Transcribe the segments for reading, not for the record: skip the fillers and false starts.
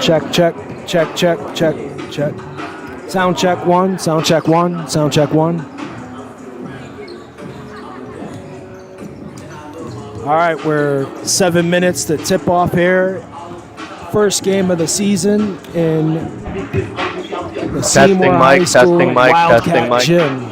Check, check, check, check, check, check. Sound check one, sound check one, sound check one. All right, we're 7 minutes to tip off here. First game of the season in the Seymour Testing High mic, School testing mic, testing Wildcat mic. Gym.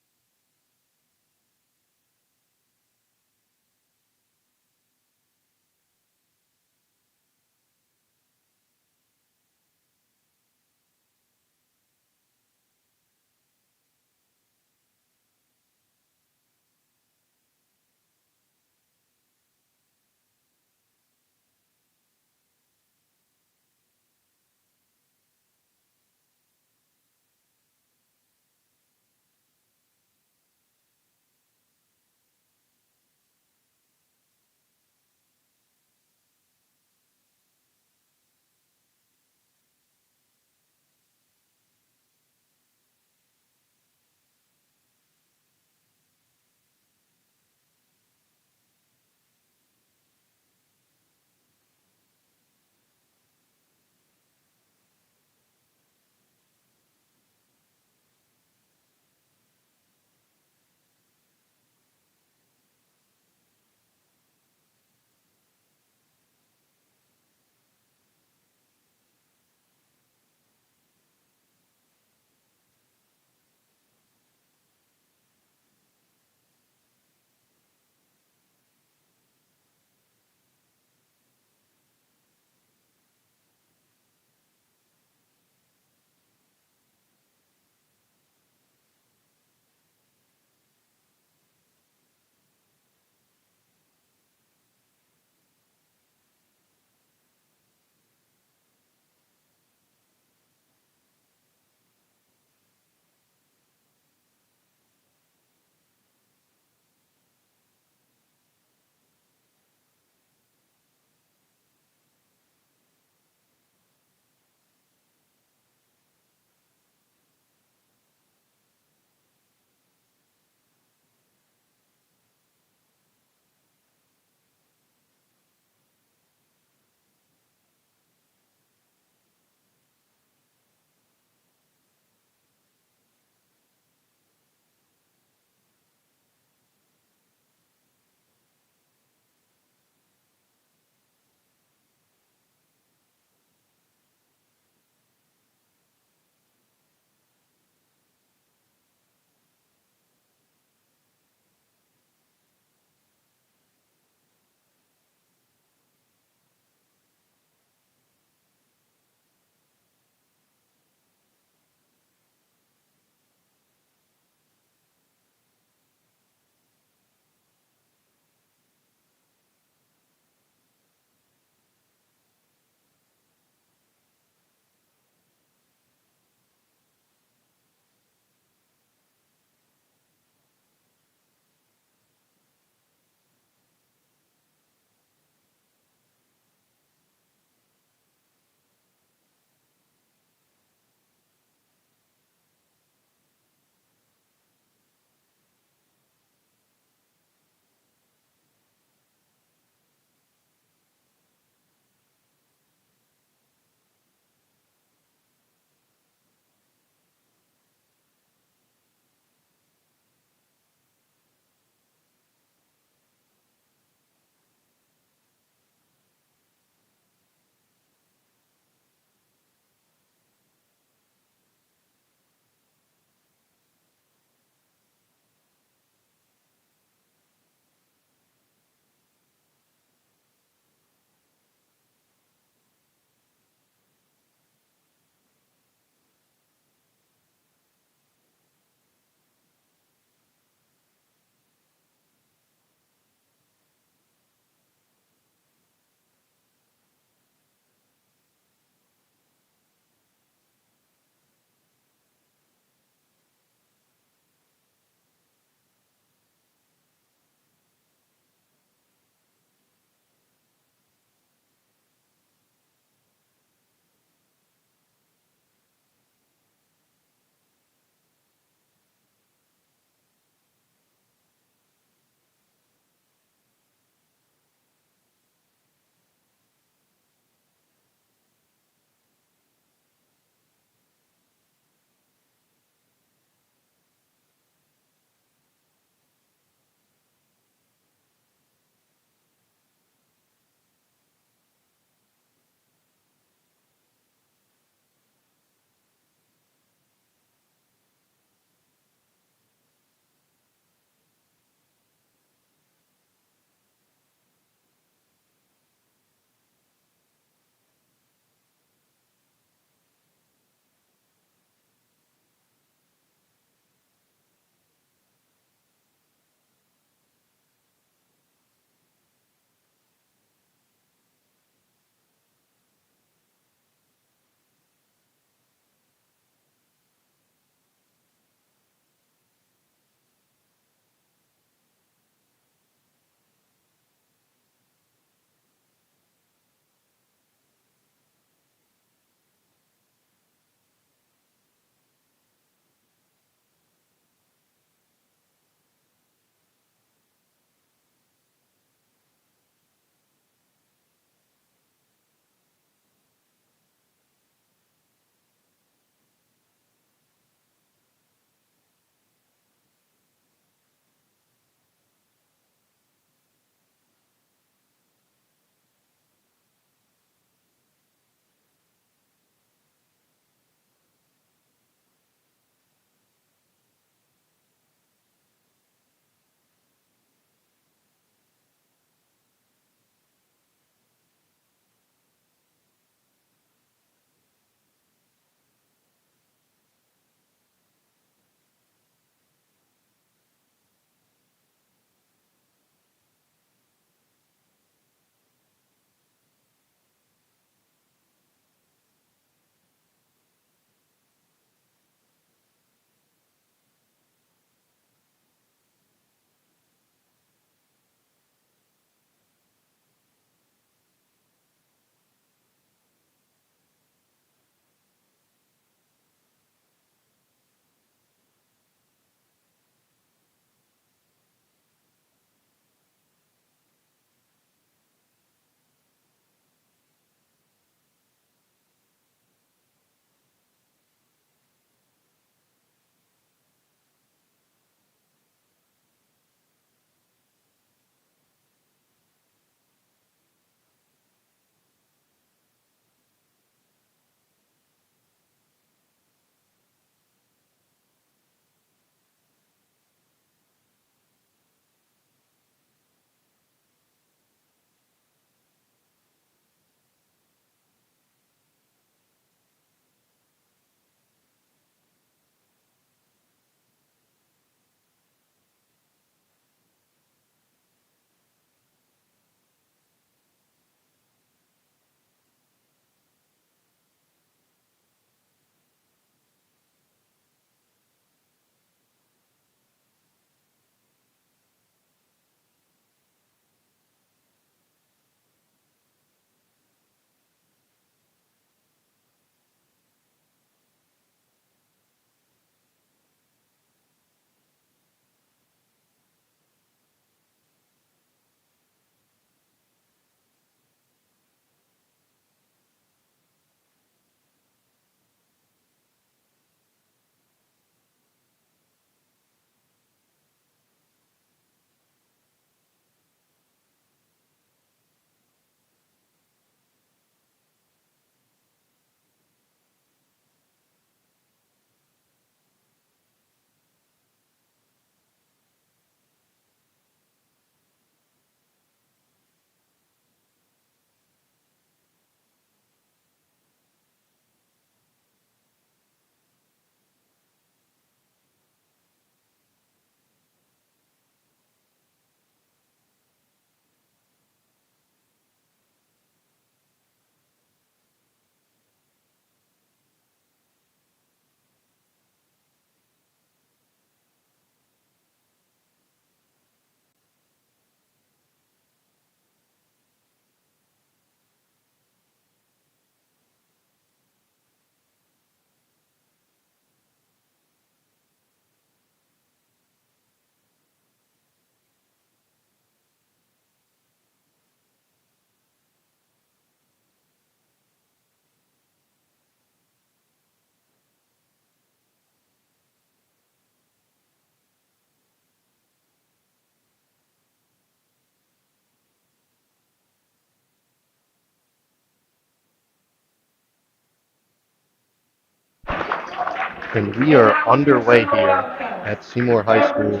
And we are underway here at Seymour High School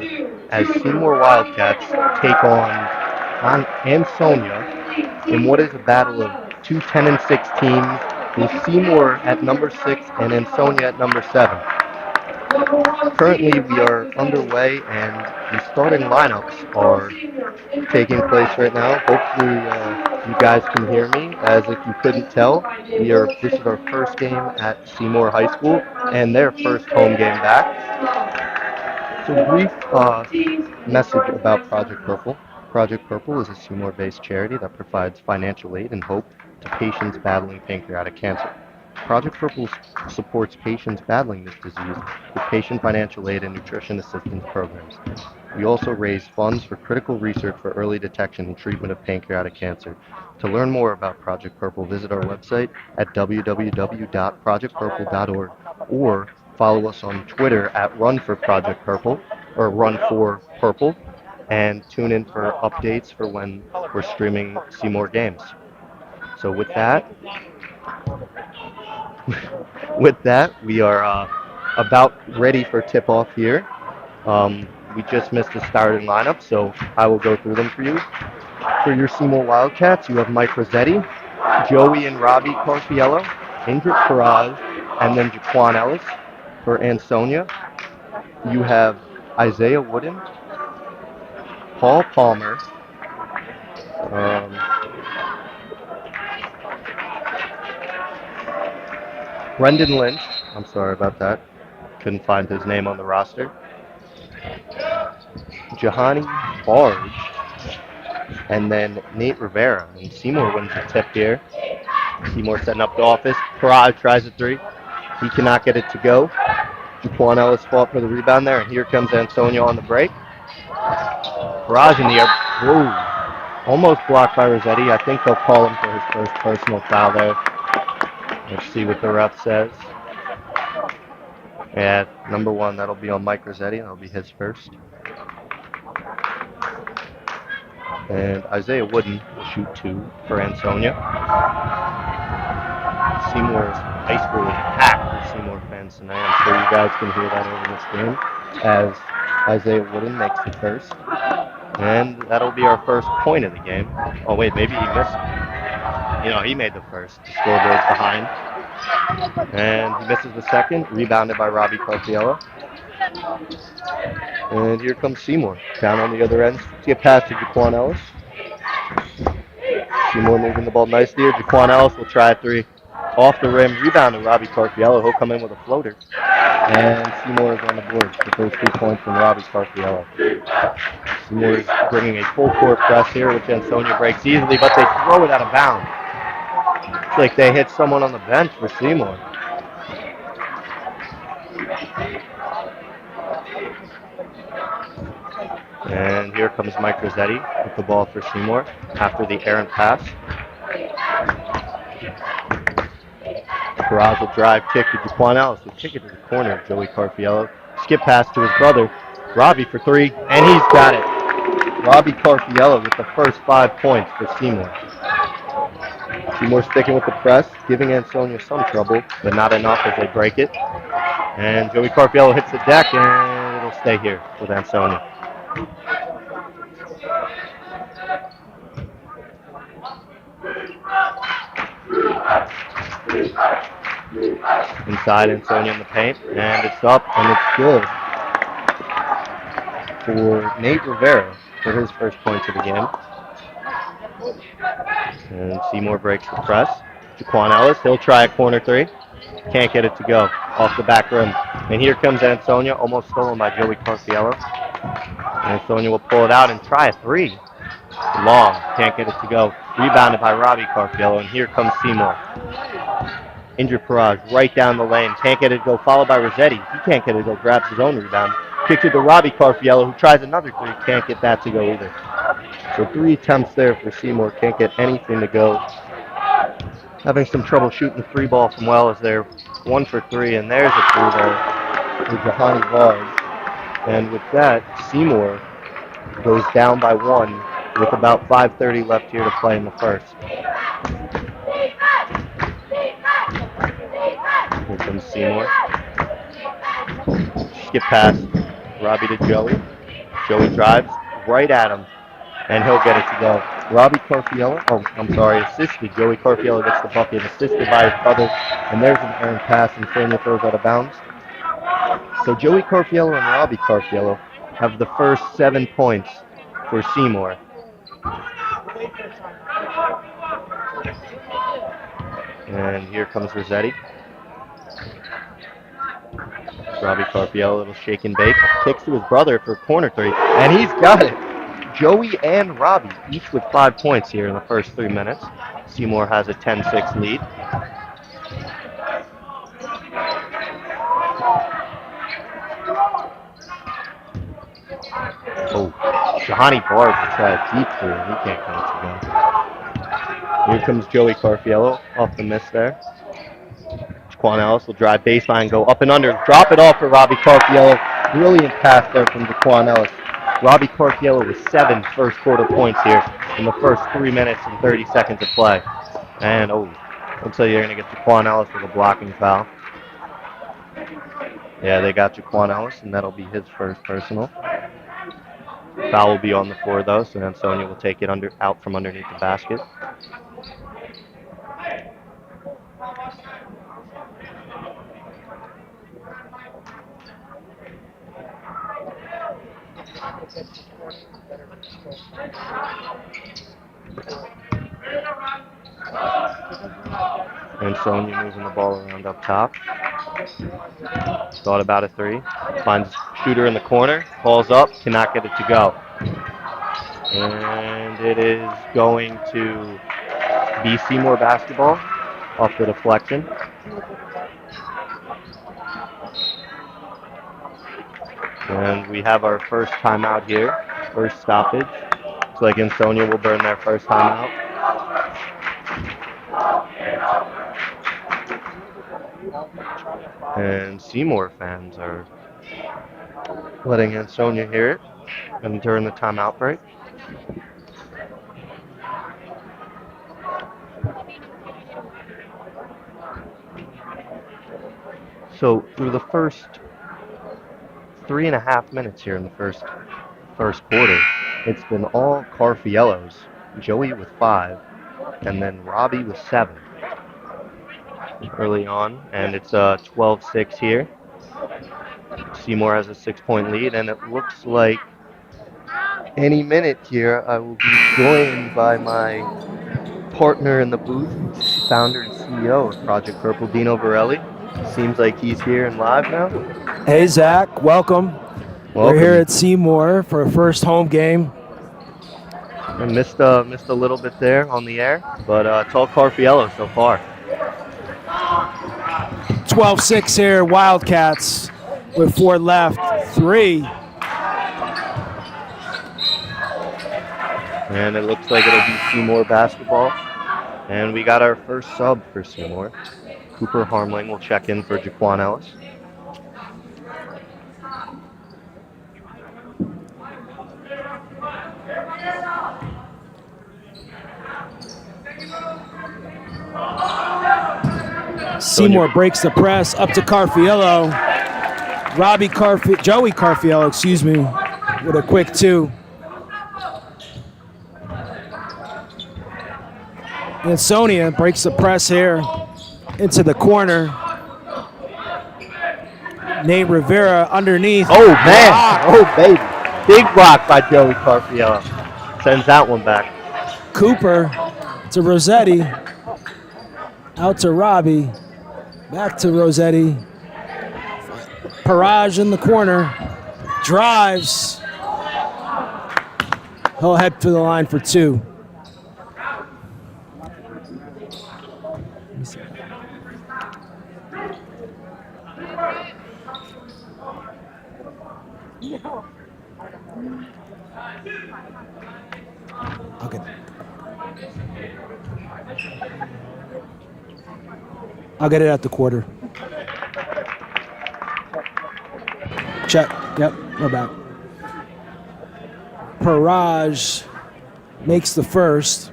as Seymour Wildcats take on Ansonia in what is a battle of two 10-6 teams, with Seymour at number 6 and Ansonia at number 7. Currently, we are underway, and the starting lineups are taking place right now. Hopefully, you guys can hear me. As if you couldn't tell, this is our first game at Seymour High School and their first home game back. So, brief message about Project Purple. Project Purple is a Seymour-based charity that provides financial aid and hope to patients battling pancreatic cancer. Project Purple supports patients battling this disease with patient financial aid and nutrition assistance programs. We also raise funds for critical research for early detection and treatment of pancreatic cancer. To learn more about Project Purple, visit our website at www.projectpurple.org or follow us on Twitter at @RunForProjectPurple or Run for Purple, and tune in for updates for when we're streaming Seymour games. So with that, we are about ready for tip-off here. We just missed the starting lineup, so I will go through them for you. For your Seymour Wildcats, you have Mike Rossetti, Joey and Robbie Carfiello, Ingrid Faraj, and then Jaquan Ellis. For Ansonia, you have Isaiah Wooden, Paul Palmer, um, Brendan Lynch. I'm sorry about that. Couldn't find his name on the roster. Jahani Barge, and then Nate Rivera. And Seymour wins the tip here. Seymour setting up the office. Paraj tries a three. He cannot get it to go. Jaquan Ellis fought for the rebound there, and here comes Ansonia on the break. Paraj in the air. Whoa. Almost blocked by Rossetti. I think they'll call him for his first personal foul there. Let's see what the ref says. And number 1, that'll be on Mike Rossetti. That'll be his first. And Isaiah Wooden will shoot 2 for Ansonia. Seymour's high school is packed with Seymour fans tonight. I'm sure you guys can hear that over this game as Isaiah Wooden makes the first. And that'll be our first point of the game. Oh, wait, maybe he missed. He made the first. The scoreboard's behind. And he misses the second, rebounded by Robbie Carfiello. And here comes Seymour, down on the other end. Get past to Jaquan Ellis. Seymour moving the ball nicely here. Jaquan Ellis will try a 3. Off the rim, rebound to Robbie Carfiello. He'll come in with a floater. And Seymour is on the board with those 3 points from Robbie Carfiello. Seymour is bringing a full court press here, which Ansonia breaks easily, but they throw it out of bounds. It's like they hit someone on the bench for Seymour. And here comes Mike Rossetti with the ball for Seymour after the errant pass. Barraz will drive, kick to Jaquan Ellis. Will kick it to the corner. Joey Carfiello. Skip pass to his brother, Robbie, for 3, and he's got it. Robbie Carfiello with the first 5 points for Seymour. Seymour sticking with the press, giving Ansonia some trouble, but not enough as they break it. And Joey Carfiello hits the deck, and it'll stay here with Ansonia. Inside, Ansonia in the paint, and it's up, and it's good for Nate Rivera for his first points of the game. And Seymour breaks the press. Jaquan Ellis, he'll try a corner 3. Can't get it to go off the back rim. And here comes Ansonia, almost stolen by Joey Carfiello. Ansonia will pull it out and try a 3. Long, can't get it to go. Rebounded by Robbie Carfiello, and here comes Seymour. Injured Paraj right down the lane. Can't get it to go. Followed by Rossetti. He can't get it to go. Grabs his own rebound. Kicks it to Robbie Carfiello, who tries another 3. Can't get that to go either. So 3 attempts there for Seymour. Can't get anything to go. Having some trouble shooting the 3 ball from well as they're 1 for 3. And there's a 3 there for Jahani Barge. And with that, Seymour goes down by 1 with about 5:30 left here to play in the first. Here comes Seymour. skip pass. Robbie to Joey. Joey drives right at him, and he'll get it to go. Robbie Carfiello, assisted. Joey Carfiello gets the bucket, assisted by his brother, and there's an errant pass, and Sonia throws out of bounds. So Joey Carfiello and Robbie Carfiello have the first 7 points for Seymour. And here comes Rossetti. Robbie Carfiello, a little shake and bake, kicks to his brother for corner 3, and he's got it. Joey and Robbie, each with 5 points here in the first 3 minutes. Seymour has a 10-6 lead. Oh, Shahani Bard will try a deep three, and he can't get it to go. Here comes Joey Carfiello off the miss there. Jaquan Ellis will drive baseline, go up and under, drop it off for Robbie Carfiello. Brilliant pass there from Jaquan Ellis. Robbie Carfiello with 7 first quarter points here in the first 3 minutes and 30 seconds of play. And looks like you're going to get Jaquan Ellis with a blocking foul. Yeah, they got Jaquan Ellis, and that'll be his first personal. Foul will be on the floor though, so Ansonia will take it out from underneath the basket. Ansonia moving the ball around up top. Thought about a 3. Finds shooter in the corner. Balls up. Cannot get it to go. And it is going to be Seymour basketball off the deflection. And we have our first timeout here. First stoppage. Looks like Ansonia will burn their first timeout. And Seymour fans are letting Ansonia hear it and during the timeout break. So through the first 3.5 minutes here in the first quarter, it's been all Carfiellos. Joey with 5, and then Robbie with 7 early on, and it's 12-6 here. Seymour has a 6-point lead, and it looks like any minute here I will be joined by my partner in the booth, founder and CEO of Project Purple, Dino Varelli. Seems like he's here and live now. Hey, Zach, welcome. We're here at Seymour for a first home game. I missed a little bit there on the air, but it's all Carfiello so far. 12-6 here, Wildcats with 4 left. 3. And it looks like it'll be Seymour basketball. And we got our first sub for Seymour. Cooper Harmling will check in for Jaquan Ellis. Seymour breaks the press up to Carfiello. Joey Carfiello, with a quick 2. Ansonia breaks the press here into the corner. Nate Rivera underneath. Oh, man. Oh, baby. Big block by Joey Carfiello. Sends that one back. Cooper to Rossetti. Out to Robbie. Back to Rossetti. Parage in the corner. Drives. He'll head to the line for 2. I'll get it at the quarter. Check. Yep, we're back. Parage makes the first.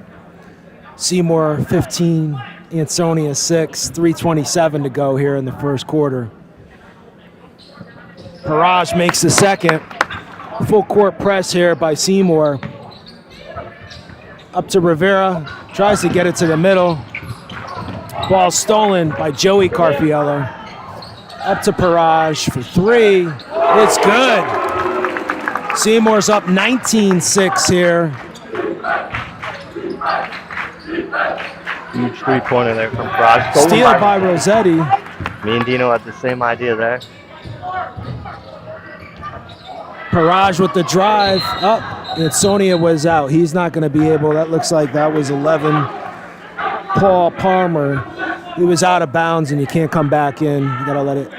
Seymour 15, Ansonia 6, 3:27 to go here in the first quarter. Paraj makes the second. Full court press here by Seymour. Up to Rivera, tries to get it to the middle. Ball stolen by Joey Carfiello. Up to Paraj for three. It's good. Seymour's up 19-6 here. Huge three-pointer there from Paraj. Steal by Rossetti. Me and Dino had the same idea there. Paraj with the drive. Up. Ansonia was out. He's not going to be able. That looks like that was 11. Paul Palmer. He was out of bounds, and you can't come back in. You got to let it.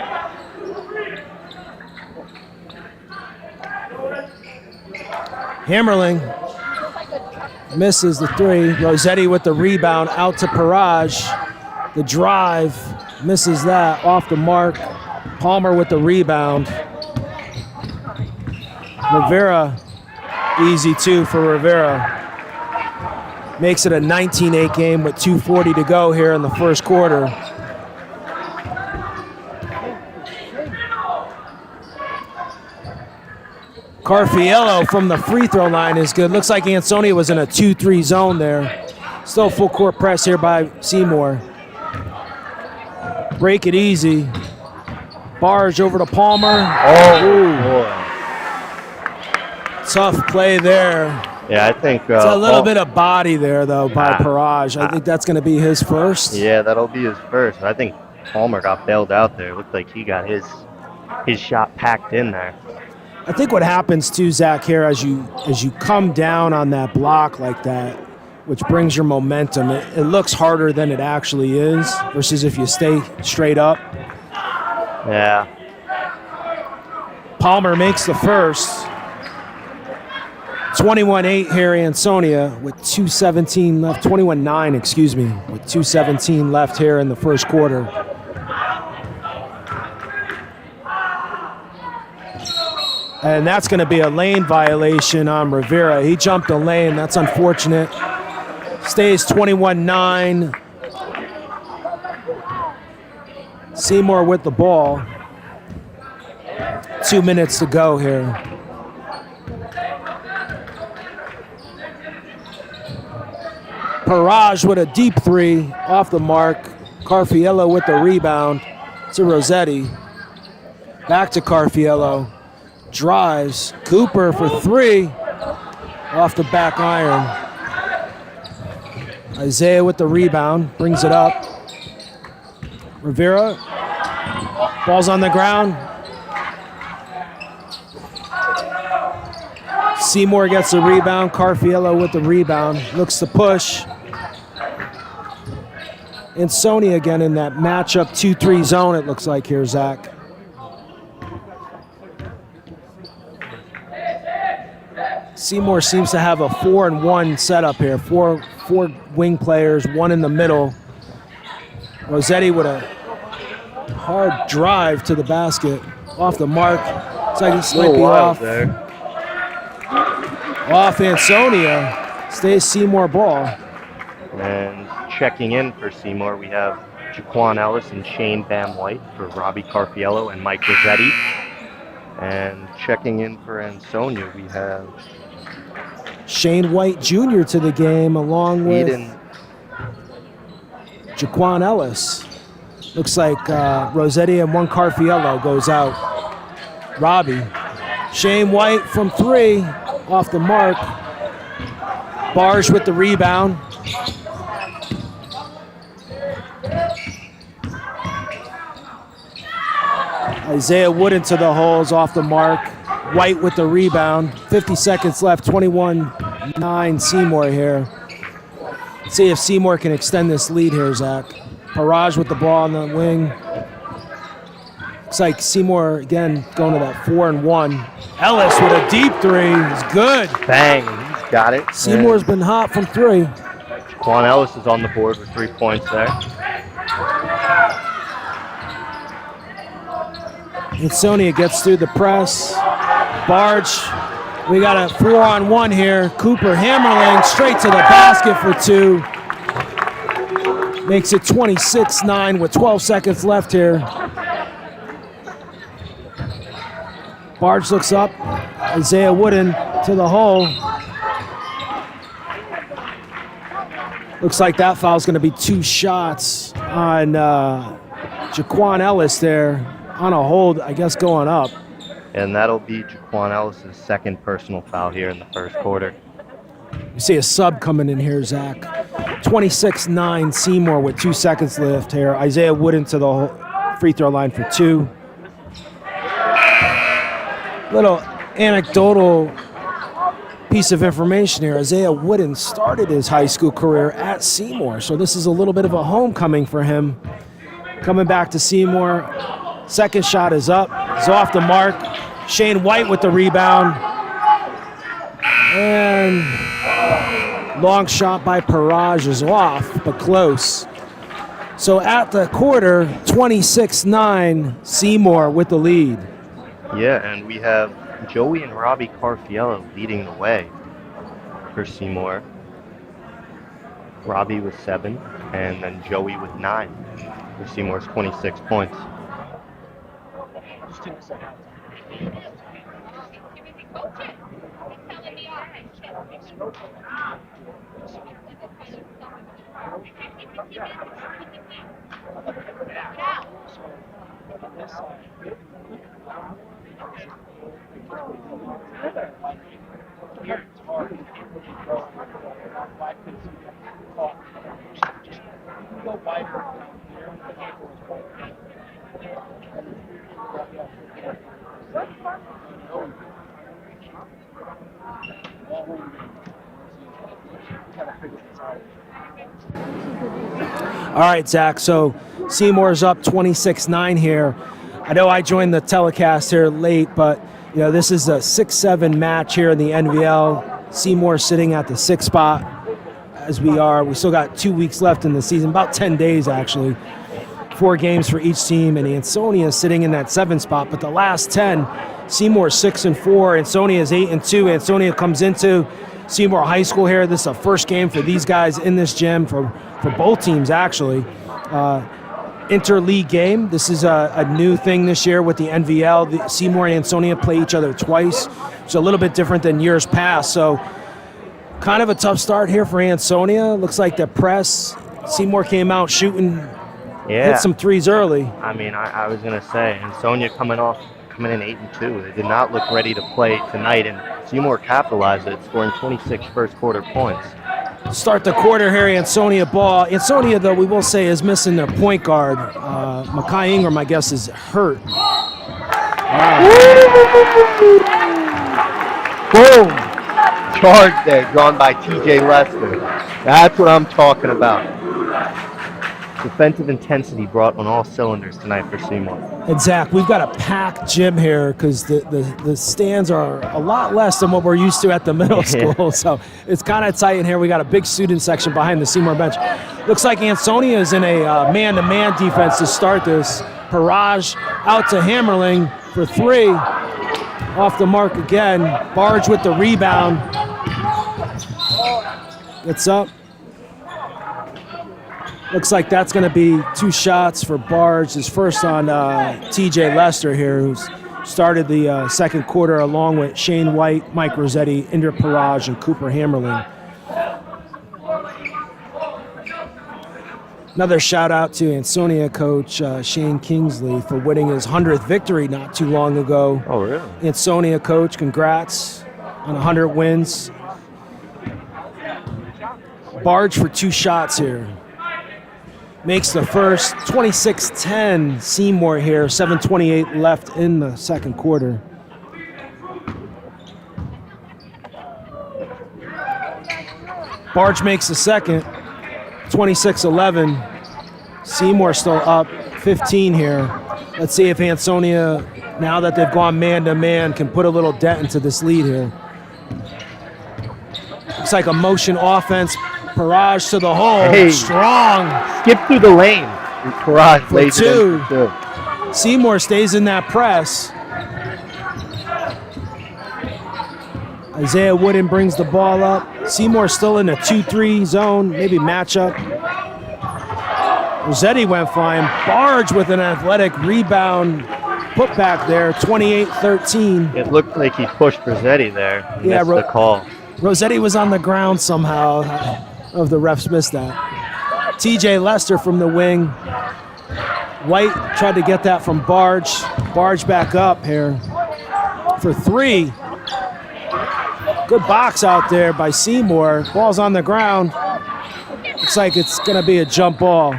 Hammerling misses the three. Rossetti with the rebound out to Paraj. The drive misses that off the mark. Palmer with the rebound. Rivera, easy two for Rivera. Makes it a 19-8 game with 2:40 to go here in the first quarter. Carfiello from the free throw line is good. Looks like Ansonia was in a 2-3 zone there. Still full court press here by Seymour. Break it easy. Barge over to Palmer. Oh, boy. Tough play there. Yeah, I think it's a little bit of body there, though, by Paraj. I think that's going to be his first. Yeah, that'll be his first. I think Palmer got bailed out there. It looked like he got his shot packed in there. I think what happens too, Zach, here as you come down on that block like that, which brings your momentum, it looks harder than it actually is versus if you stay straight up. Yeah. Palmer makes the first. 21-8 here, Ansonia, with 2:17 left. 21-9, excuse me, with 2:17 left here in the first quarter. And that's going to be a lane violation on Rivera. He jumped a lane. That's unfortunate. Stays 21-9. Seymour with the ball. 2 minutes to go here. Paraj with a deep three off the mark. Carfiello with the rebound to Rossetti. Back to Carfiello. Drives. Cooper for three off the back iron. Isaiah with the rebound. Brings it up. Rivera. Ball's on the ground. Seymour gets the rebound. Carfiello with the rebound. Looks to push. Ansonia again in that matchup 2-3 zone, it looks like here, Zach. Seymour seems to have a 4-and-1 setup here. Four wing players, one in the middle. Rossetti with a hard drive to the basket. Off the mark. Looks like this might be off. There. Off Ansonia. Stays Seymour ball. And checking in for Seymour, we have Jaquan Ellis and Shane Bam White for Robbie Carfiello and Mike Rossetti. And checking in for Ansonia, we have Shane White Jr. to the game along with Jaquan Ellis. Looks like Rossetti and one Carfiello goes out. Robbie. Shane White from three off the mark. Barge with the rebound. Isaiah Wood into the holes off the mark. White with the rebound. 50 seconds left, 21-9 Seymour here. Let's see if Seymour can extend this lead here, Zach. Paraj with the ball on the wing. Looks like Seymour, again, going to that 4-and-1. Ellis with a deep three. It's good. Bang. He's got it. Seymour's been hot from three. Jaquan Ellis is on the board with 3 points there. Ansonia gets through the press. Barge. We got a 4-on-1 here. Cooper Hammerling straight to the basket for two. Makes it 26-9 with 12 seconds left here. Barge looks up. Isaiah Wooden to the hole. Looks like that foul's going to be 2 shots on Jaquan Ellis there on a hold, I guess, going up. And that'll be Jaquan Ellis' second personal foul here in the first quarter. You see a sub coming in here, Zach. 26-9 Seymour with 2 seconds left here. Isaiah Wooden to the free throw line for 2. Little anecdotal piece of information here. Isaiah Wooden started his high school career at Seymour, so this is a little bit of a homecoming for him. Coming back to Seymour. Second shot is up. It's off the mark. Shane White with the rebound. And long shot by Paraj is off, but close. So at the quarter, 26-9, Seymour with the lead. Yeah, and we have Joey and Robbie Carfiello leading the way for Seymour. Robbie with 7, and then Joey with 9 for Seymour's 26 points. All right, Zach, so Seymour's up 26-9 here. I know I joined the telecast here late, but you know this is a 6-7 match here in the NVL. Seymour sitting at the 6th spot as we are. We still got 2 weeks left in the season, about 10 days actually. 4 games for each team, and Ansonia sitting in that 7th spot. But the last 10, Seymour 6-4, Ansonia is 8-2. Ansonia comes into Seymour High School here. This is a first game for these guys in this gym for both teams actually. Interleague game. This is a new thing this year with the NVL. The Seymour and Ansonia play each other twice. It's a little bit different than years past. So kind of a tough start here for Ansonia. Looks like the press. Seymour came out shooting, hit some threes early. I mean, I was going to say, Ansonia coming in 8-2. They did not look ready to play tonight, and Seymour capitalized it, scoring 26 first quarter points. Start the quarter here, Ansonia ball. Ansonia, though, we will say, is missing their point guard. Makai Ingram, I guess, is hurt. Boom! Charge there, drawn by TJ Lester. That's what I'm talking about. Defensive intensity brought on all cylinders tonight for Seymour. And Zach, we've got a packed gym here because the stands are a lot less than what we're used to at the middle school. So it's kind of tight in here. We got a big student section behind the Seymour bench. Looks like Ansonia is in a man-to-man defense to start this. Paraj out to Hammerling for 3. Off the mark again. Barge with the rebound. Gets up. Looks like that's going to be 2 shots for Barge. His first on TJ Lester here, who's started the second quarter along with Shane White, Mike Rossetti, Indra Paraj, and Cooper Hammerling. Another shout out to Ansonia coach Shane Kingsley for winning his 100th victory not too long ago. Oh, really? Ansonia coach, congrats on 100 wins. Barge for 2 shots here. Makes the first. 26-10 Seymour here, 7:28 left in the second quarter. Barge makes the second, 26-11. Seymour still up 15 here. Let's see if Ansonia, now that they've gone man-to-man, can put a little dent into this lead here. Looks like a motion offense. Paraj to the hole, strong. Skip through the lane. Paraj For lays 2. it in for 2. Seymour stays in that press. Isaiah Wooden brings the ball up. Seymour still in a 2-3 zone, maybe matchup. Rossetti went flying. Barge with an athletic rebound. put back there, 28-13. It looked like he pushed Rossetti there. Yeah, Missed the call. Rossetti was on the ground somehow. The refs missed that. TJ Lester from the wing. White tried to get that from Barge. Barge back up here for three. Good box out there by Seymour. Ball's on the ground. Looks like it's going to be a jump ball.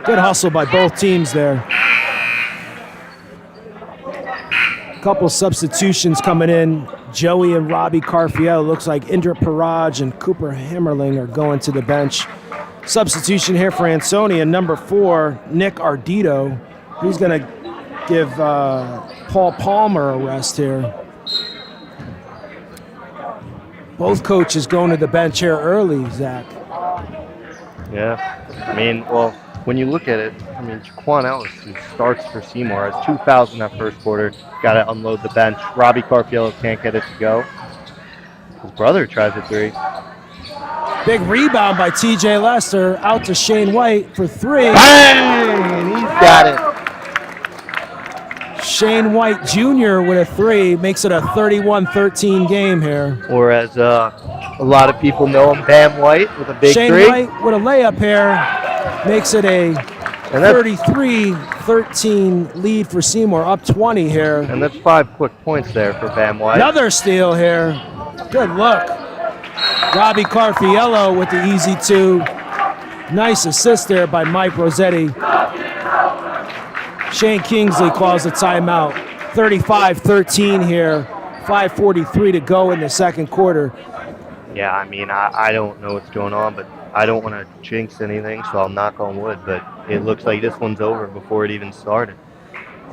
Good hustle by both teams there. A couple substitutions coming in. Joey and Robbie Carfiel. Looks like Indra Paraj and Cooper Hammerling are going to the bench. Substitution here for Ansonia, number 4, Nick Ardito. He's going to give Paul Palmer a rest here. Both coaches going to the bench here early, Zach. Yeah, I mean, well, when you look at it, I mean, Jaquan Ellis, who starts for Seymour, has 2 fouls in that first quarter. Got to unload the bench. Robbie Carfield can't get it to go. His brother tries a 3. Big rebound by TJ Lester, out to Shane White for 3. Bang! He's got it. Shane White Jr. with a 3 makes it a 31-13 game here. Or as a lot of people know him, Bam White with a big Shane 3. White with a layup here makes it a 33-13 lead for Seymour, up 20 here. And that's 5 quick points there for Bam White. Another steal here. Good look. Robbie Carfiello with the easy 2. Nice assist there by Mike Rossetti. Shane Kingsley calls a timeout. 35-13 here. 5:43 to go in the second quarter. Yeah, I mean, I don't know what's going on, but I don't want to jinx anything, so I'll knock on wood. But it looks like this one's over before it even started.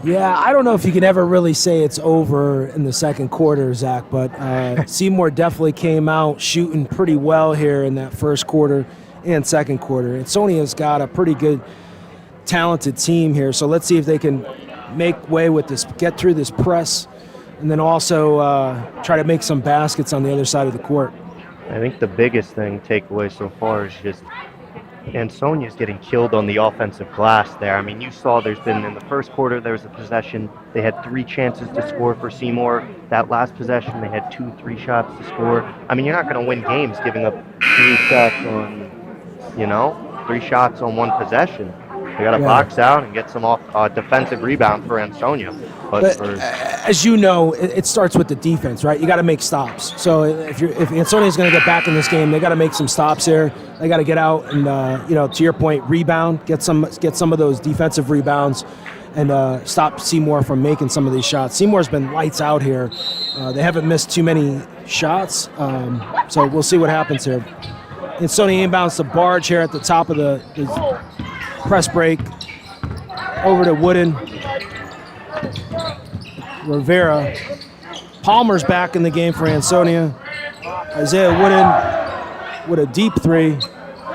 Yeah, I don't know if you can ever really say it's over in the second quarter, Zach, but Seymour definitely came out shooting pretty well here in that first quarter and second quarter. Ansonia's got a pretty good, talented team here, so let's see if they can make way with this, get through this press, and then also try to make some baskets on the other side of the court. I think the biggest thing takeaway so far is just Ansonia's getting killed on the offensive glass there. I mean, you saw there's been, in the first quarter, there was a possession. They had 3 chances to score for Seymour. That last possession, they had 3 shots to score. I mean, you're not going to win games giving up 3 shots on, 3 shots on 1 possession. They got to box out and get some defensive rebound for Ansonia. But as you know, it starts with the defense, right? You got to make stops. So if Ansonia is going to get back in this game, they got to make some stops here. They got to get out and to your point, rebound, get some of those defensive rebounds, and stop Seymour from making some of these shots. Seymour's been lights out here. They haven't missed too many shots, so we'll see what happens here. Ansonia inbounds to Barge here at the top of the press break. Over to Wooden. Rivera. Palmer's back in the game for Ansonia. Isaiah Wooden with a deep 3.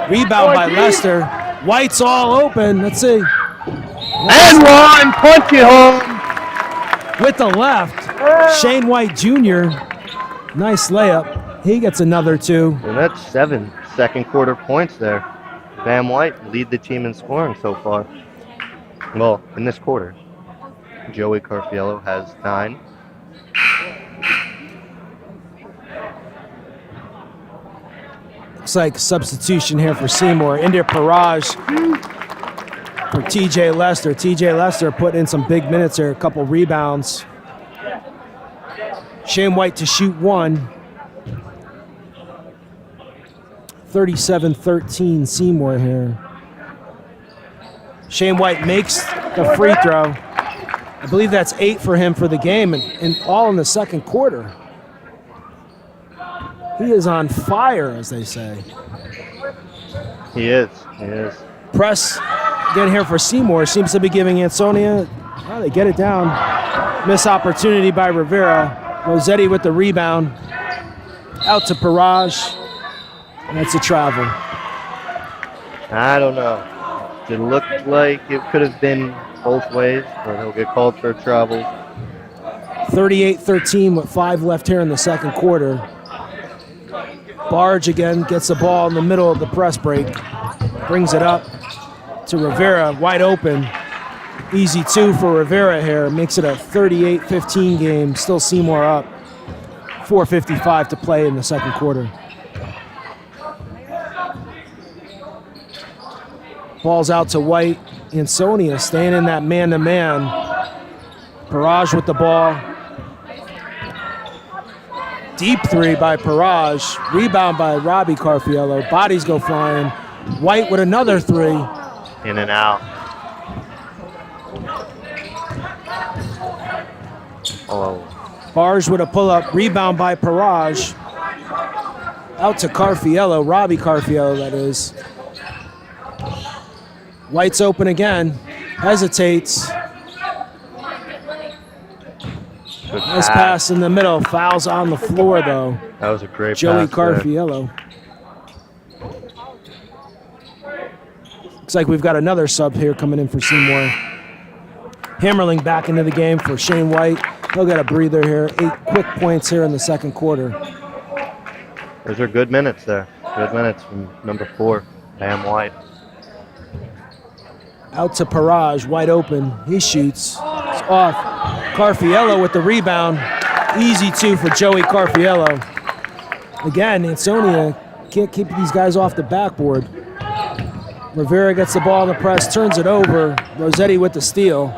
Rebound by Lester. White's all open. Let's see. And one, punch it home. With the left. Shane White Jr. Nice layup. He gets another 2. And that's 7 second quarter points there. Bam White lead the team in scoring so far. Well, in this quarter. Joey Carfiello has 9. Looks like substitution here for Seymour. India Paraj for TJ Lester. TJ Lester putting in some big minutes here, a couple rebounds. Shane White to shoot 1. 37-13 Seymour here. Shane White makes the free throw. I believe that's 8 for him for the game, and all in the second quarter. He is on fire, as they say. He is. Press again here for Seymour. Seems to be giving Ansonia, they get it down. Miss opportunity by Rivera. Rossetti with the rebound. Out to Paraj. And that's a travel. I don't know. It looked like it could have been both ways, but he'll get called for a travel. 38-13 with 5 left here in the second quarter. Barge again gets the ball in the middle of the press break. Brings it up to Rivera, wide open. Easy 2 for Rivera here. Makes it a 38-15 game. Still Seymour up. 4:55 to play in the second quarter. Ball's out to White. Ansonia staying in that man-to-man. Parage with the ball. Deep 3 by Parage. Rebound by Robbie Carfiello. Bodies go flying. White with another 3. In and out. Oh. Barge with a pull-up. Rebound by Parage. Out to Carfiello. Robbie Carfiello, that is. White's open again. Hesitates. Good Nice pass in the middle. Fouls on the floor, though. That was a great Joey pass there. Carfiello. Looks like we've got another sub here coming in for Seymour. Hammerling back into the game for Shane White. He'll get a breather here. 8 quick points here in the second quarter. Those are good minutes there. Good minutes from number 4, Bam White. Out to Parage, wide open. He shoots. It's off. Carfiello with the rebound. Easy 2 for Joey Carfiello. Again, Ansonia can't keep these guys off the backboard. Rivera gets the ball in the press, turns it over. Rossetti with the steal.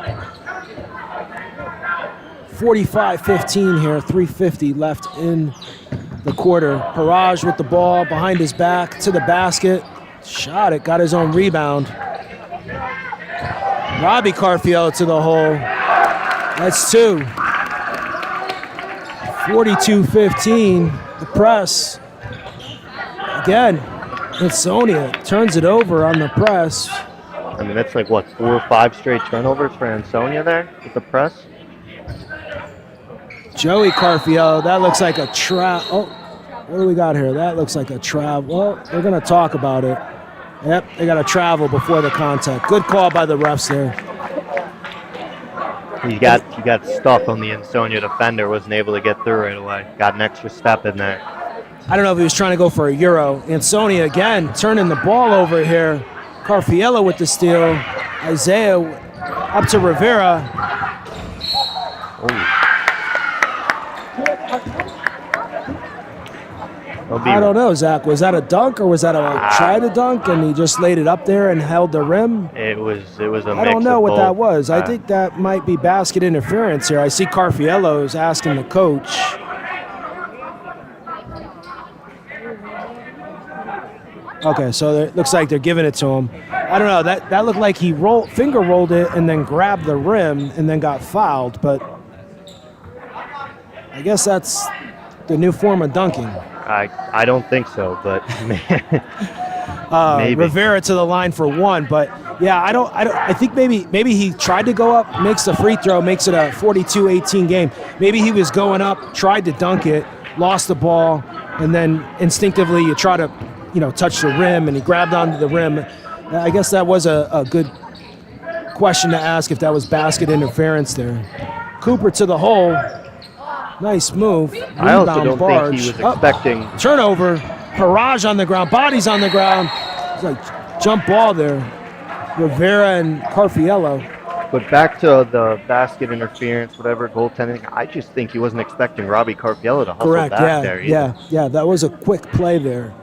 45-15 here, 3:50 left in the quarter. Parage with the ball behind his back to the basket. Shot it, got his own rebound. Robbie Carfiello to the hole. That's 2. 42-15, the press. Again, Ansonia turns it over on the press. I mean, that's like, what, 4 or 5 straight turnovers for Ansonia there with the press? Joey Carfiello, that looks like a trap. Oh, what do we got here? That looks like a travel. Well, they're going to talk about it. Yep, they got to travel before the contact. Good call by the refs there. He got stuck on the Ansonia defender, wasn't able to get through right away. Got an extra step in there. I don't know if he was trying to go for a Euro. Ansonia again turning the ball over here. Carfiello with the steal. Isaiah up to Rivera. I don't know, Zach. Was that a dunk or was that a try to dunk and he just laid it up there and held the rim? It was a mix I don't know of what both. that was. I think that might be basket interference here. I see Carfiello's asking the coach. Okay, so it looks like they're giving it to him. I don't know. That looked like he finger rolled it and then grabbed the rim and then got fouled. But I guess that's the new form of dunking. I don't think so, but maybe. Rivera to the line for 1, but yeah, I think maybe he tried to go up, makes the free throw, makes it a 42-18 game. Maybe he was going up, tried to dunk it, lost the ball, and then instinctively you try to, touch the rim, and he grabbed onto the rim. I guess that was a good question to ask if that was basket interference there. Cooper to the hole. Nice move. Rebound, I also don't Barge. think he was expecting. Turnover. Parage on the ground. Bodies on the ground. It's like jump ball there. Rivera and Carfiello. But back to the basket interference, whatever, goaltending, I just think he wasn't expecting Robbie Carfiello to hustle back there either. Yeah, that was a quick play there.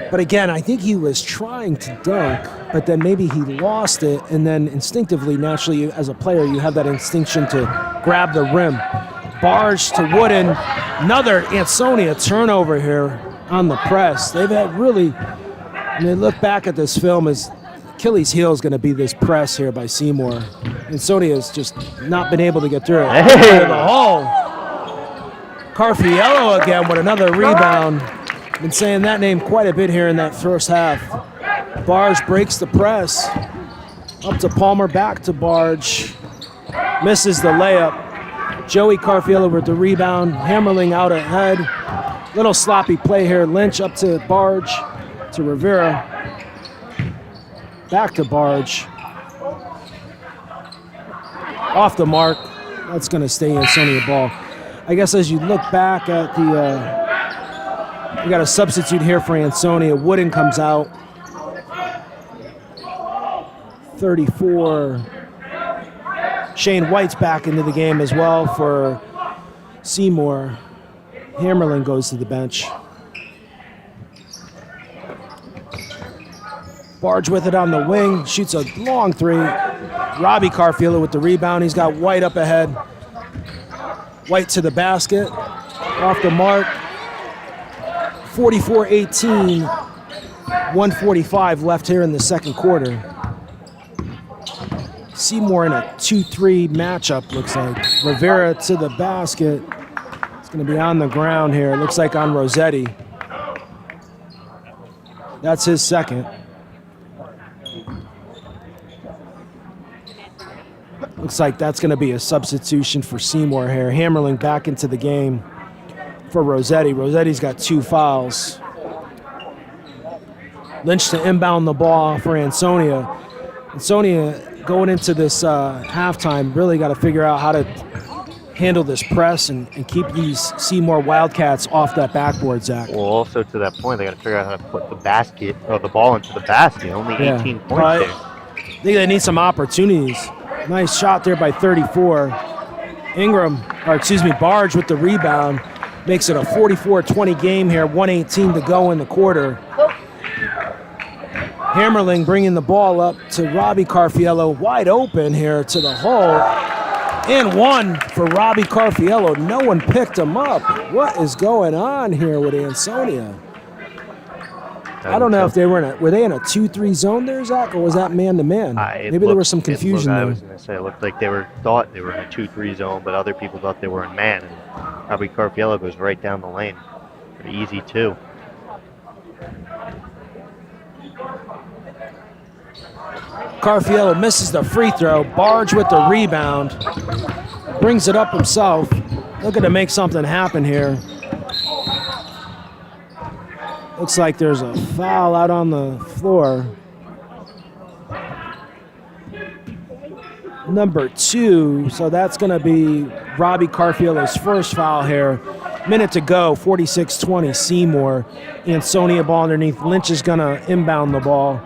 But again, I think he was trying to dunk, but then maybe he lost it, and then instinctively, naturally, as a player, you have that instinction to grab the rim. Barge to Wooden. Another Ansonia turnover here on the press. They've had really, look back at this film, as Achilles' heel is going to be this press here by Seymour. Ansonia has just not been able to get through it. Hey. The hole. Carfiello again with another rebound. Been saying that name quite a bit here in that first half. Barge breaks the press. Up to Palmer, back to Barge. Misses the layup. Joey Carfiello with the rebound. Hammerling out ahead. Little sloppy play here. Lynch up to Barge. To Rivera. Back to Barge. Off the mark. That's going to stay Ansonia ball. I guess as you look back at the... we got a substitute here for Ansonia. Wooden comes out. 34. Shane White's back into the game as well for Seymour. Hammerling goes to the bench. Barge with it on the wing, shoots a long three. Robbie Carfiello with the rebound. He's got White up ahead. White to the basket, off the mark. 44-18, 1:45 left here in the second quarter. Seymour in a 2-3 matchup, looks like. Rivera to the basket. It's going to be on the ground here. It looks like on Rossetti. That's his second. Looks like that's going to be a substitution for Seymour here. Hammerling back into the game for Rossetti. Rossetti's got 2 fouls. Lynch to inbound the ball for Ansonia. Ansonia going into this halftime really got to figure out how to handle this press and keep these Seymour Wildcats off that backboard, Zach. Well, also to that point, they got to figure out how to put the basket or the ball into the basket. Only 18 points there. I think they need some opportunities. Nice shot there by 34. Barge with the rebound. Makes it a 44-20 game here, 1:18 to go in the quarter. Hammerling bringing the ball up to Robbie Carfiello, wide open here to the hole. And one for Robbie Carfiello. No one picked him up. What is going on here with Ansonia? I don't know if they were in a 2-3 zone there, Zach, or was that man-to-man? Maybe there was some confusion there. I was going to say, it looked like thought they were in a 2-3 zone, but other people thought they were in man. And Robbie Carfiello goes right down the lane. Pretty easy, too. Carfiello misses the free throw. Barge with the rebound. Brings it up himself. Looking to make something happen here. Looks like there's a foul out on the floor. Number 2, so that's going to be Robbie Carfiello's first foul here. Minute to go, 46-20 Seymour. Ansonia ball underneath. Lynch is going to inbound the ball.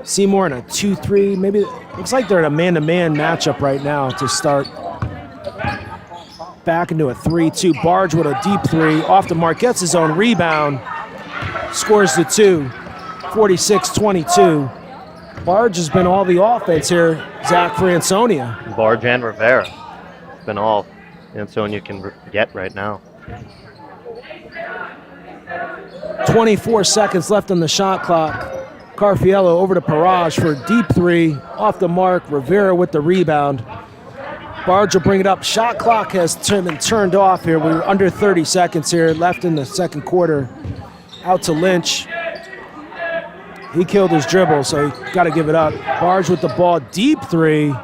Seymour in a 2-3, maybe. Looks like they're in a man-to-man matchup right now to start. Back into a 3-2. Barge with a deep 3. Off the mark, gets his own rebound. Scores the 2. 46-22. Barge has been all the offense here, Zach, for Ansonia. Barge and Rivera. It's been all Ansonia can get right now. 24 seconds left on the shot clock. Carfiello over to Parage for a deep 3. Off the mark, Rivera with the rebound. Barge will bring it up. Shot clock has been turned off here. We're under 30 seconds here left in the second quarter. Out to Lynch. He killed his dribble, so he got to give it up. Barge with the ball, deep 3.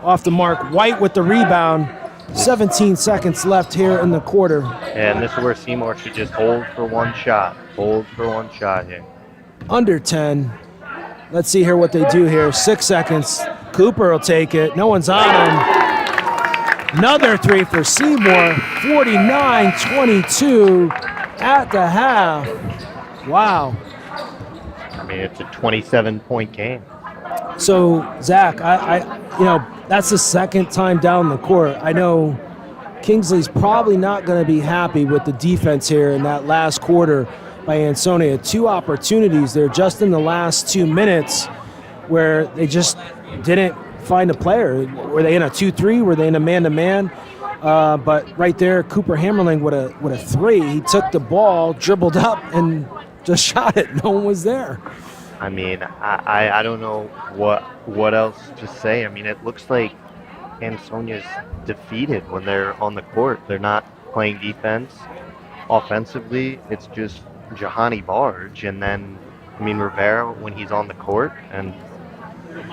Off the mark. White with the rebound. 17 seconds left here in the quarter. And this is where Seymour should just hold for one shot. Hold for one shot here. Under 10. Let's see here what they do here. 6 seconds. Cooper will take it. No one's on him. Another 3 for Seymour. 49-22 at the half. Wow. I mean, it's a 27-point game. So, Zach, that's the second time down the court. I know Kingsley's probably not going to be happy with the defense here in that last quarter by Ansonia. 2 opportunities there just in the last 2 minutes where they just didn't find a player. Were they in a 2-3? Were they in a man-to-man? But right there, Cooper Hammerling with a 3. He took the ball, dribbled up, and just shot it. No one was there. I mean, I don't know what else to say. I mean, it looks like Ansonia's defeated when they're on the court. They're not playing defense. Offensively, it's just Jahani Barge, and then, Rivera when he's on the court, and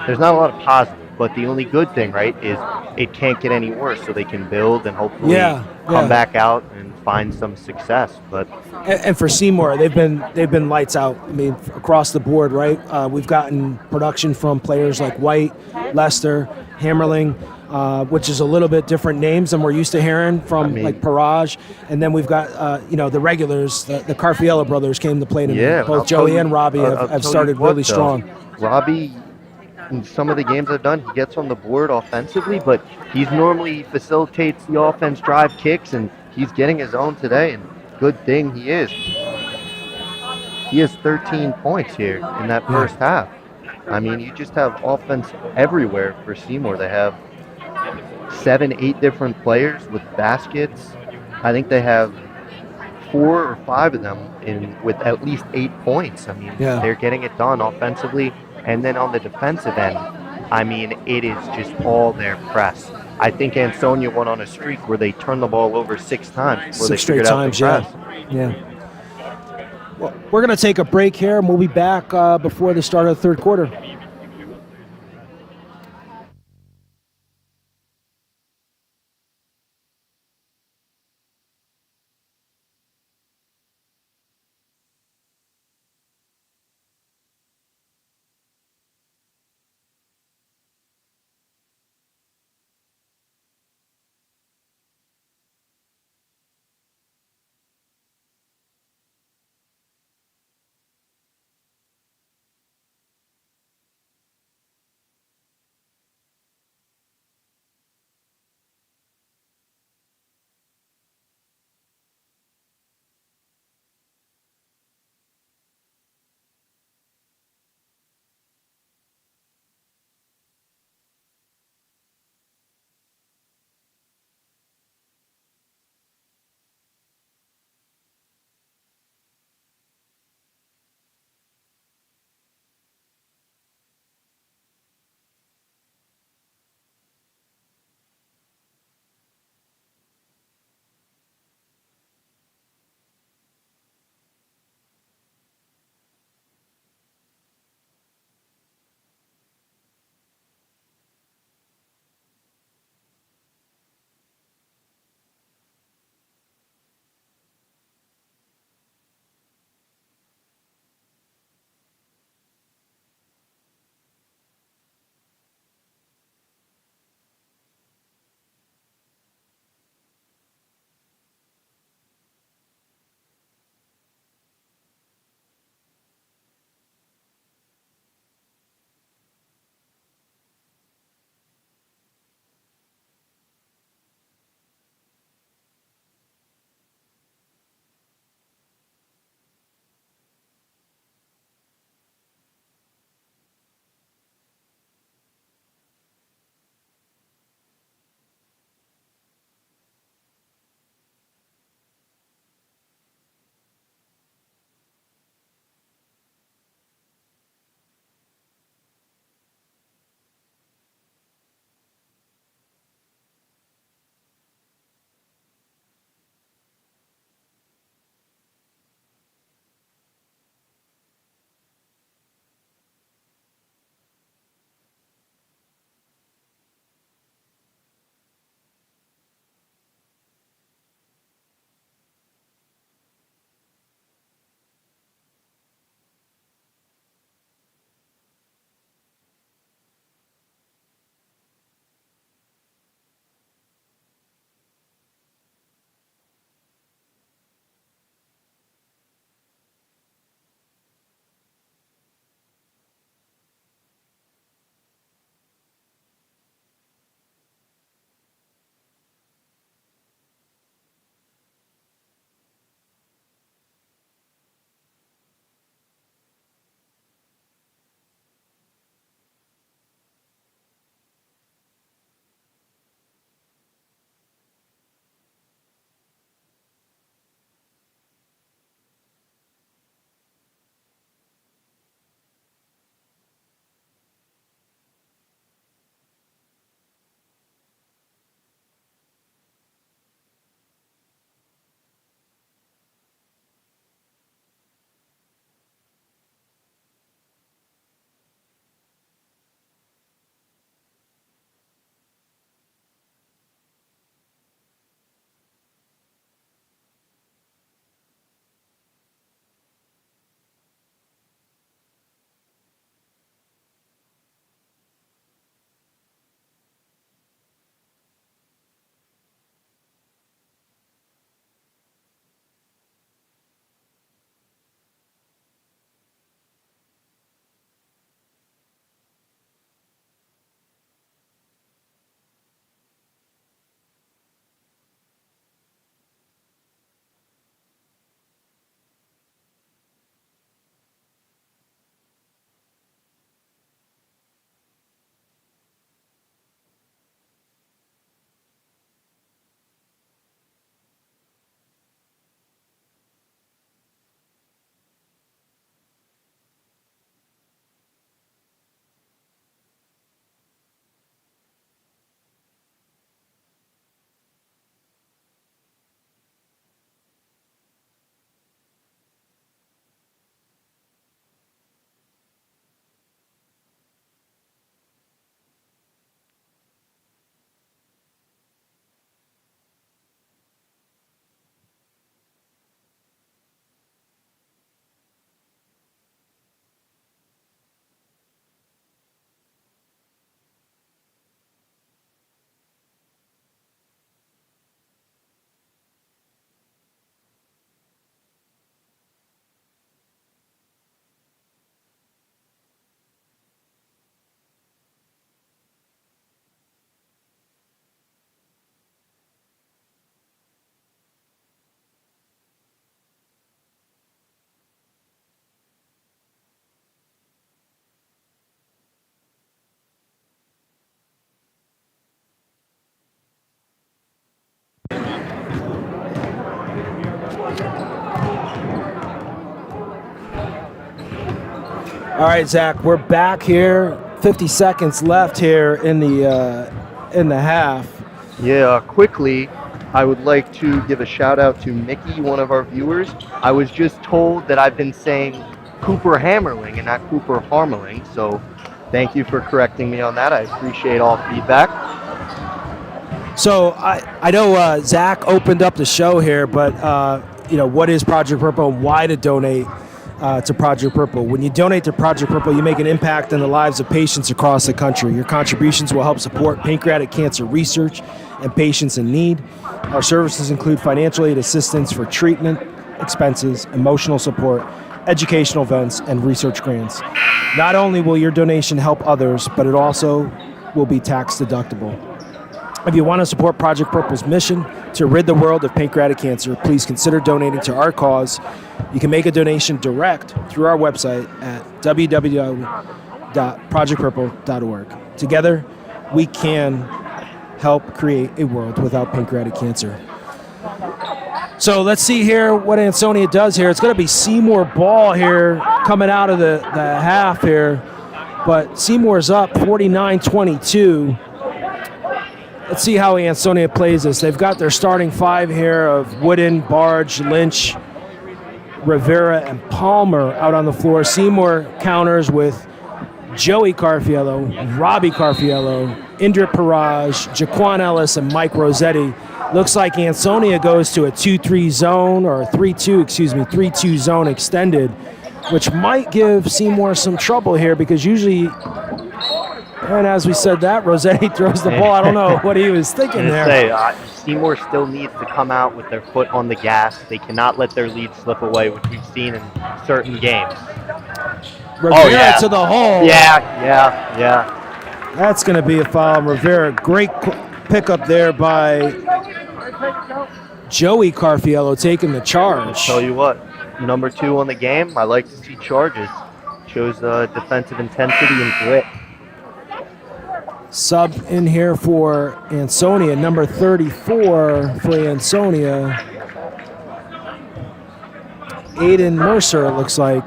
there's not a lot of positive, but the only good thing, right, is it can't get any worse, so they can build and hopefully come back out and find some success. But and for Seymour, they've been lights out. Across the board, right? We've gotten production from players like White, Lester, Hammerling, which is a little bit different names than we're used to hearing from like Parage. And then we've got the regulars, the Carfiello brothers came to play tonight. Both Joey and Robbie have started really strong. Robbie, in some of the games I've done, he gets on the board offensively, but he's normally facilitates the offense, drive kicks, and he's getting his own today. And good thing he is. He has 13 points here in that first half. I mean, you just have offense everywhere for Seymour. They have 7, 8 different players with baskets. I think they have 4 or 5 of them with at least 8 points. I mean, they're getting it done offensively. And then on the defensive end, I mean, it is just all their press. I think Ansonia went on a streak where they turned the ball over 6 times before they figured out the press. Yeah. Well, we're going to take a break here, and we'll be back before the start of the third quarter. All right, Zach, we're back here. 50 seconds left here in the half. Yeah, quickly, I would like to give a shout out to Mickey, one of our viewers. I was just told that I've been saying Cooper Hammerling and not Cooper Harmeling, so thank you for correcting me on that. I appreciate all feedback. So I know Zach opened up the show here, but what is Project Purple and why to donate to Project Purple? When you donate to Project Purple, you make an impact in the lives of patients across the country. Your contributions will help support pancreatic cancer research and patients in need. Our services include financial aid assistance for treatment expenses, emotional support, educational events, and research grants. Not only will your donation help others, but it also will be tax deductible. If you want to support Project Purple's mission to rid the world of pancreatic cancer, please consider donating to our cause. You can make a donation direct through our website at www.projectpurple.org. Together, we can help create a world without pancreatic cancer. So let's see here what Ansonia does here. It's going to be Seymour ball here coming out of the half here, but Seymour's up 49-22. Let's see how Ansonia plays this. They've got their starting five here of Wooden, Barge, Lynch, Rivera, and Palmer out on the floor. Seymour counters with Joey Carfiello, Robbie Carfiello, Indra Paraj, Jaquan Ellis, and Mike Rossetti. Looks like Ansonia goes to a 2-3 zone, or a 3-2 zone extended, which might give Seymour some trouble here because usually, and as we said that, Rossetti throws the ball. I don't know what he was thinking there. Seymour still needs to come out with their foot on the gas. They cannot let their lead slip away, which we've seen in certain games. Rivera to the hole. Yeah. That's going to be a foul. Rivera, great pickup there by Joey Carfiello taking the charge. I'll tell you what, number 2 on the game, I like to see charges. Shows defensive intensity and grit. Sub in here for Ansonia, number 34 for Ansonia. Aiden Mercer, it looks like.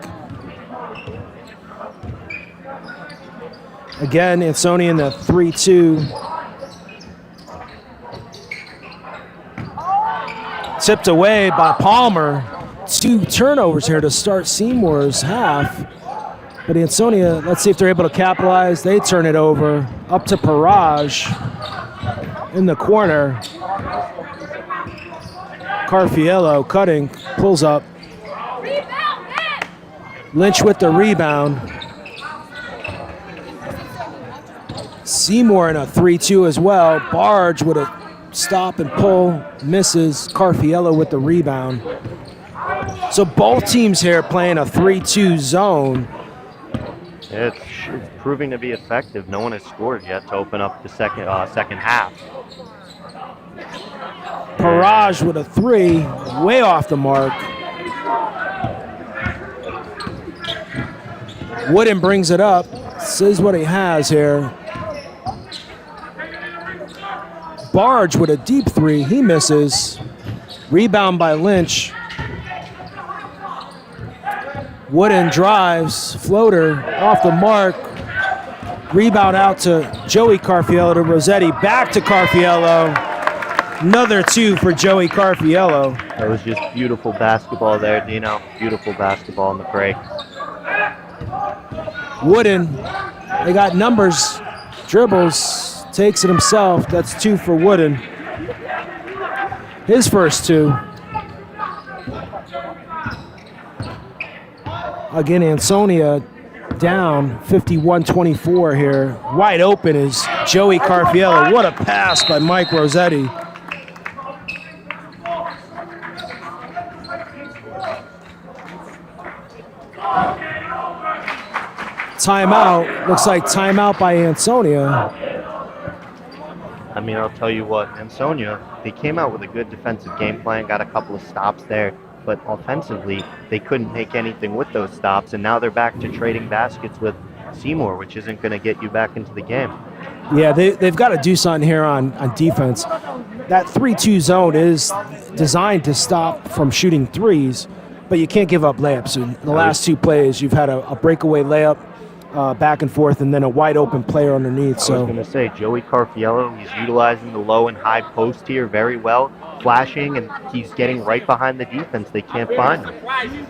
Again, Ansonia in the 3-2. Tipped away by Palmer. 2 turnovers here to start Seymour's half. But Ansonia, let's see if they're able to capitalize. They turn it over. Up to Paraj in the corner. Carfiello cutting, pulls up. Lynch with the rebound. Seymour in a 3-2 as well. Barge with a stop and pull, misses. Carfiello with the rebound. So both teams here playing a 3-2 zone. It's proving to be effective. No one has scored yet to open up the second half. Paraj with a 3, way off the mark. Wooden brings it up. Says what he has here. Barge with a deep 3, he misses. Rebound by Lynch. Wooden drives, floater off the mark. Rebound out to Joey Carfiello to Rossetti, back to Carfiello. Another 2 for Joey Carfiello. That was just beautiful basketball there, Dino. Beautiful basketball in the break. Wooden, they got numbers, dribbles, takes it himself. That's 2 for Wooden. His first 2. Again, Ansonia down 51-24 here. Wide open is Joey Carfiello. What a pass by Mike Rossetti. Timeout. Looks like timeout by Ansonia. I mean, I'll tell you what, Ansonia, they came out with a good defensive game plan, got a couple of stops there. But offensively, they couldn't make anything with those stops, and now they're back to trading baskets with Seymour, which isn't going to get you back into the game. Yeah, they've got to do something here on defense. That 3-2 zone is designed to stop from shooting threes, but you can't give up layups. In the last two plays, you've had a breakaway layup back and forth, and then a wide open player underneath. I was going to say, Joey Carfiello, he's utilizing the low and high post here very well, flashing, and he's getting right behind the defense. They can't find him.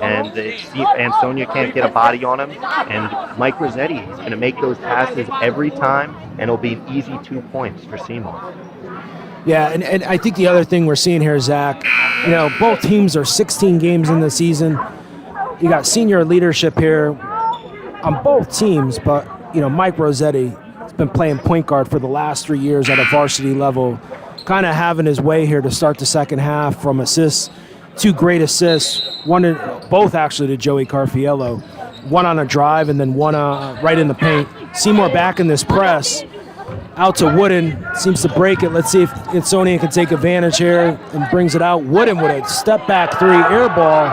And Ansonia can't get a body on him. And Mike Rossetti, he's going to make those passes every time, and it'll be an easy 2 points for Seymour. Yeah, and I think the other thing we're seeing here, Zach, both teams are 16 games in the season. You got senior leadership here on both teams, but Mike Rossetti has been playing point guard for the last 3 years at a varsity level, kind of having his way here to start the second half from assists, 2 great assists, both actually to Joey Carfiello, one on a drive and then one right in the paint. Seymour back in this press, out to Wooden, seems to break it. Let's see if Ansonia can take advantage here and brings it out. Wooden with a step back 3 air ball.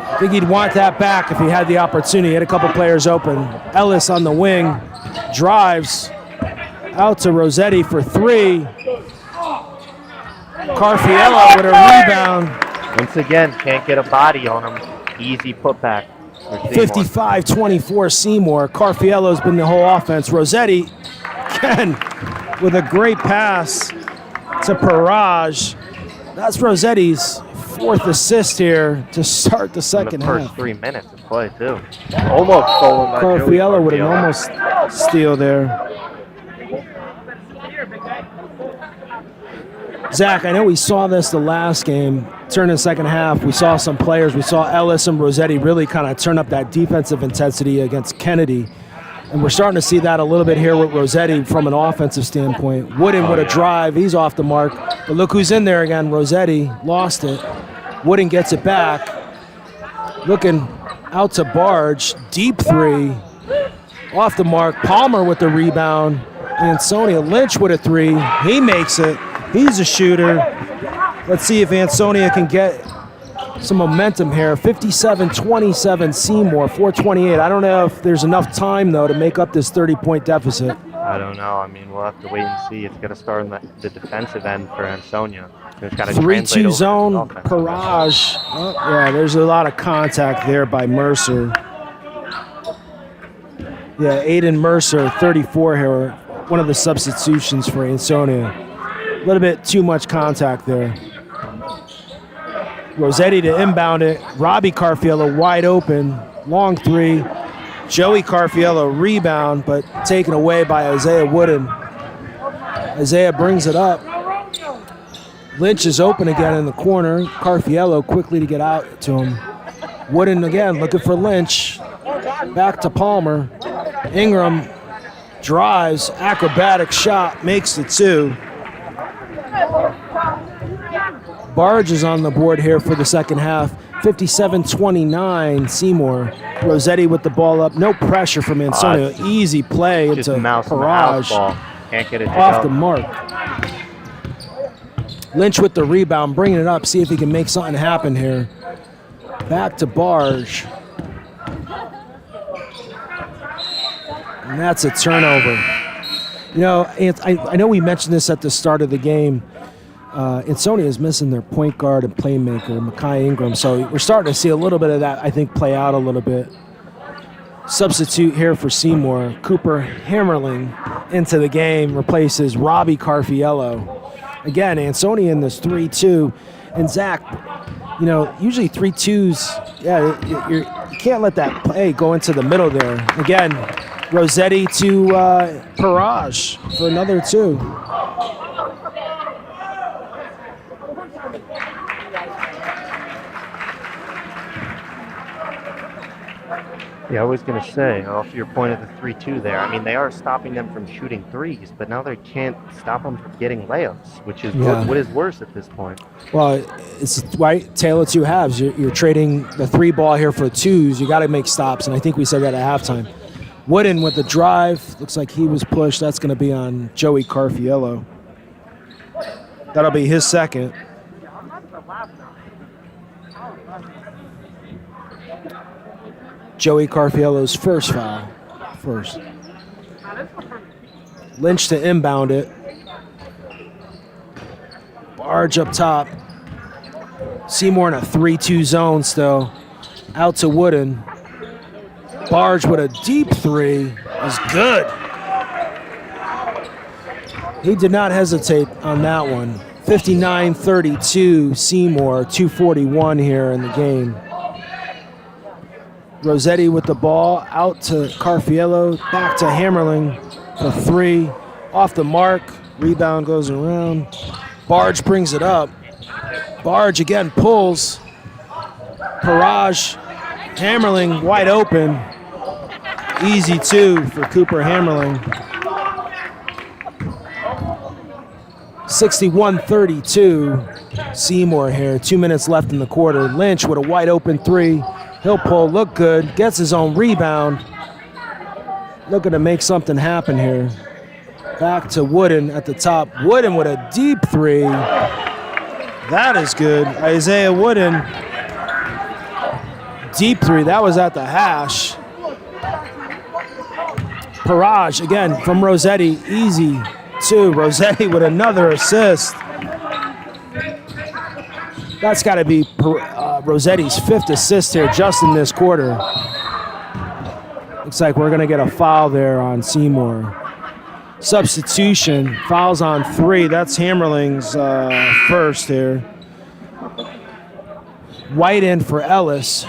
I think he'd want that back if he had the opportunity. He had a couple players open. Ellis on the wing, drives out to Rossetti for 3. Carfiello with a rebound. Once again, can't get a body on him. Easy putback. 55-24 Seymour. Carfiello's been the whole offense. Rossetti, again, with a great pass to Paraj. That's Rossetti's 4th assist here to start the second half. The first 3 minutes of play, too. Almost stolen by Carfiello with an almost steal there. Zach, I know we saw this the last game. Turn in the second half, we saw some players. We saw Ellis and Rossetti really kind of turn up that defensive intensity against Kennedy. And we're starting to see that a little bit here with Rossetti from an offensive standpoint. Wooden with a drive. He's off the mark. But look who's in there again. Rossetti lost it. Wooden gets it back. Looking out to Barge. Deep 3. Off the mark. Palmer with the rebound. Ansonia. Lynch with a 3. He makes it. He's a shooter. Let's see if Ansonia can get some momentum here. 57-27 Seymour, 4:28. I don't know if there's enough time, though, to make up this 30-point deficit. I don't know. I mean, we'll have to wait and see. It's going to start on the defensive end for Ansonia. 3-2 zone, Paraj. Oh, yeah, there's a lot of contact there by Mercer. Yeah, Aiden Mercer, 34 here, one of the substitutions for Ansonia. A little bit too much contact there. Rossetti to inbound it. Robbie Carfiello wide open. Long 3. Joey Carfiello rebound, but taken away by Isaiah Wooden. Isaiah brings it up. Lynch is open again in the corner. Carfiello quickly to get out to him. Wooden again looking for Lynch. Back to Palmer. Ingram drives. Acrobatic shot. Makes the 2. Barge is on the board here for the second half. 57-29 Seymour. Rossetti with the ball up. No pressure from Ansonia. Easy play into Paraj. Can't get it off the mark. Lynch with the rebound, bringing it up. See if he can make something happen here. Back to Barge. And that's a turnover. I know we mentioned this at the start of the game. Ansonia is missing their point guard and playmaker, Mekhi Ingram. So we're starting to see a little bit of that, I think, play out a little bit. Substitute here for Seymour. Cooper Hammerling into the game, replaces Robbie Carfiello. Again, Ansonia in this 3-2. And Zach, usually 3-2s, you can't let that play go into the middle there. Again, Rossetti to Paraj for another 2. Yeah, I was going to say, off your point of the 3-2 there, I mean, they are stopping them from shooting threes, but now they can't stop them from getting layups, which is what is worse at this point. Well, it's right, tale of two halves. You're trading the 3 ball here for 2s. You got to make stops, and I think we said that at halftime. Wooden with the drive. Looks like he was pushed. That's going to be on Joey Carfiello. That'll be his second. Joey Carfiello's first foul. Lynch to inbound it. Barge up top. Seymour in a 3-2 zone still. Out to Wooden. Barge with a deep three is good. He did not hesitate on that one. 59-32 Seymour, 2:41 here in the game. Rossetti with the ball, out to Carfiello, back to Hammerling for three. Off the mark, rebound goes around. Barge brings it up. Barge again pulls. Parage, Hammerling wide open. Easy two for Cooper Hammerling. 61-32 Seymour here. 2 minutes left in the quarter. Lynch with a wide open three. He'll pull, look good, gets his own rebound. Looking to make something happen here. Back to Wooden at the top. Wooden with a deep three. That is good. Isaiah Wooden. Deep three, that was at the hash. Parage, again, from Rossetti, easy two. Rossetti with another assist. That's got to be Rossetti's 5th assist here just in this quarter. Looks like we're going to get a foul there on Seymour. Substitution, fouls on 3. That's Hammerling's first here. White in for Ellis.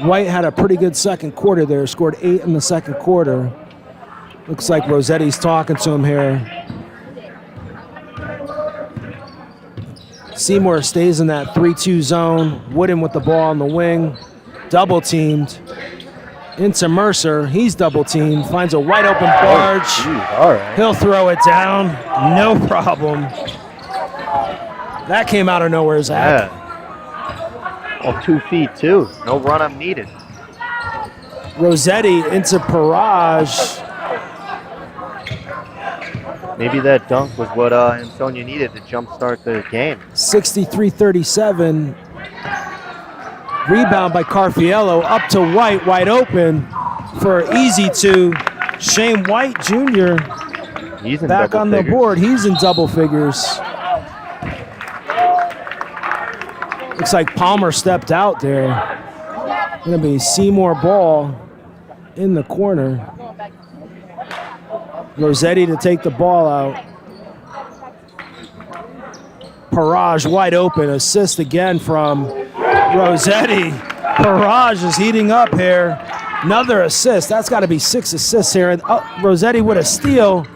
White had a pretty good second quarter there, scored 8 in the second quarter. Looks like Rossetti's talking to him here. Seymour stays in that 3-2 zone. Wooden with the ball on the wing. Double teamed. Into Mercer. He's double teamed. Finds a wide open Barge. Oh, geez, all right. He'll throw it down. No problem. That came out of nowhere, Zach. Yeah. All 2 feet, too. No run-up needed. Rossetti into Parage. Maybe that dunk was what Ansonia needed to jumpstart the game. 63-37. Rebound by Carfiello. Up to White, wide open for easy two. Shane White Jr. He's in back on the board. He's in double figures. Looks like Palmer stepped out there. Gonna be Seymour ball in the corner. Rossetti to take the ball out. Parage wide open. Assist again from Rossetti. Parage is heating up here. Another assist. That's got to be 6 assists here. And Rossetti with a steal.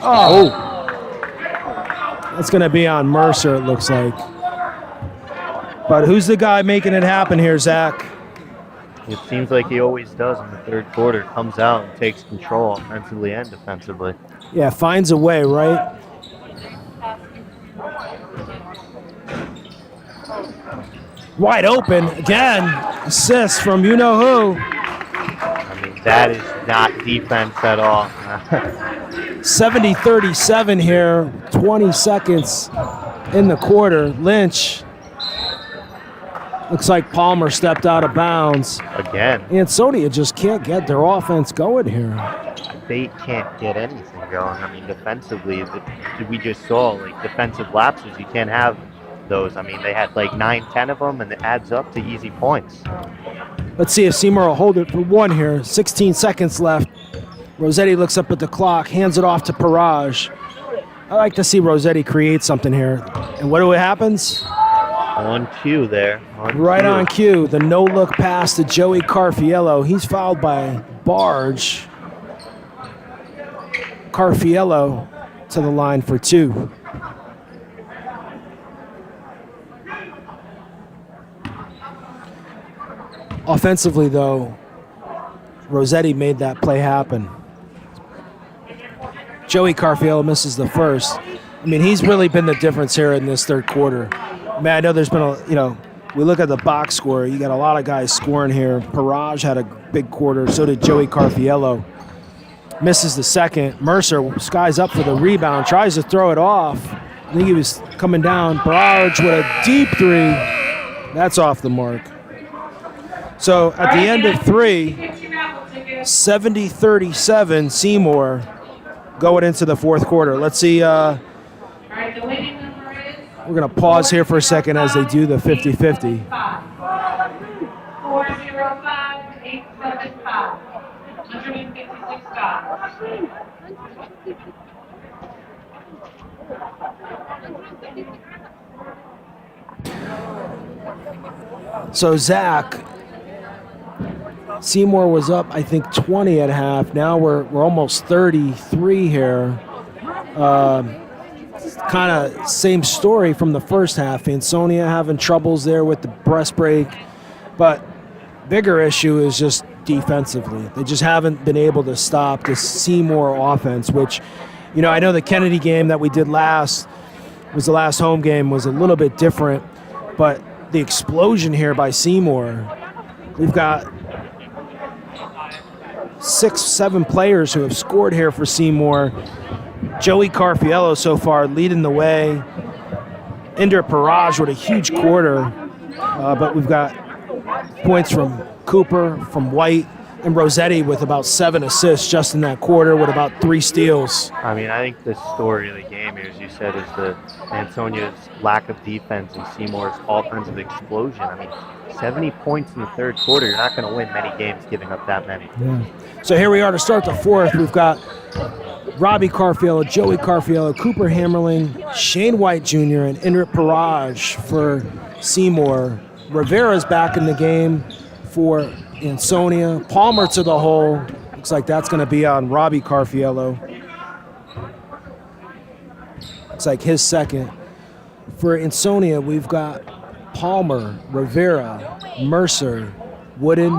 Oh. That's going to be on Mercer, it looks like. But who's the guy making it happen here, Zach? It seems like he always does in the third quarter. Comes out and takes control offensively and defensively. Yeah, finds a way, right? Wide open again. Assist from you-know-who. I mean, that is not defense at all. 70-37 here. 20 seconds in the quarter. Lynch. Looks like Palmer stepped out of bounds. Again. Ansonia just can't get their offense going here. They can't get anything going. I mean, defensively, we just saw, like, defensive lapses. You can't have those. I mean, they had like 9-10 of them, and it adds up to easy points. Let's see if Seymour will hold it for one here. 16 seconds left. Rossetti looks up at the clock, hands it off to Parage. I like to see Rossetti create something here. And what happens? On cue there. Right on cue. The no-look pass to Joey Carfiello. He's fouled by Barge. Carfiello to the line for 2. Offensively, though, Rossetti made that play happen. Joey Carfiello misses the first. I mean, he's really been the difference here in this third quarter. I mean, I know there's been we look at the box score, you got a lot of guys scoring here. Parage had a big quarter, so did Joey Carfiello. Misses the second. Mercer skies up for the rebound, tries to throw it off. I think he was coming down. Parage with a deep three. That's off the mark. So at the end of 3, 70-37 Seymour going into the fourth quarter. Let's see. All right, the winning number is We're going to pause here for a second as they do the 50-50. 405-875. 156 dollars. So Zach, Seymour was up, I think, 20 at half. Now we're almost 33 here. Kind of same story from the first half. Ansonia having troubles there with the breast break, but bigger issue is just defensively. They just haven't been able to stop this Seymour offense, which, I know the Kennedy game that we did last was the last home game was a little bit different, but the explosion here by Seymour, we've got 6-7 players who have scored here for Seymour. Joey Carfiello so far leading the way. Indra Paraj with a huge quarter, but we've got points from Cooper, from White, and Rossetti with about 7 assists just in that quarter with about 3 steals. I mean, I think the story of the game, as you said, is the Ansonia's lack of defense and Seymour's offensive explosion. I mean, 70 points in the third quarter. You're not going to win many games giving up that many. Yeah. So here we are to start the fourth. We've got Robbie Carfiello, Joey Carfiello, Cooper Hammerling, Shane White Jr., and Indra Paraj for Seymour. Rivera's back in the game for Ansonia. Palmer to the hole. Looks like that's going to be on Robbie Carfiello. Looks like his second. For Ansonia, we've got Palmer, Rivera, Mercer, Wooden,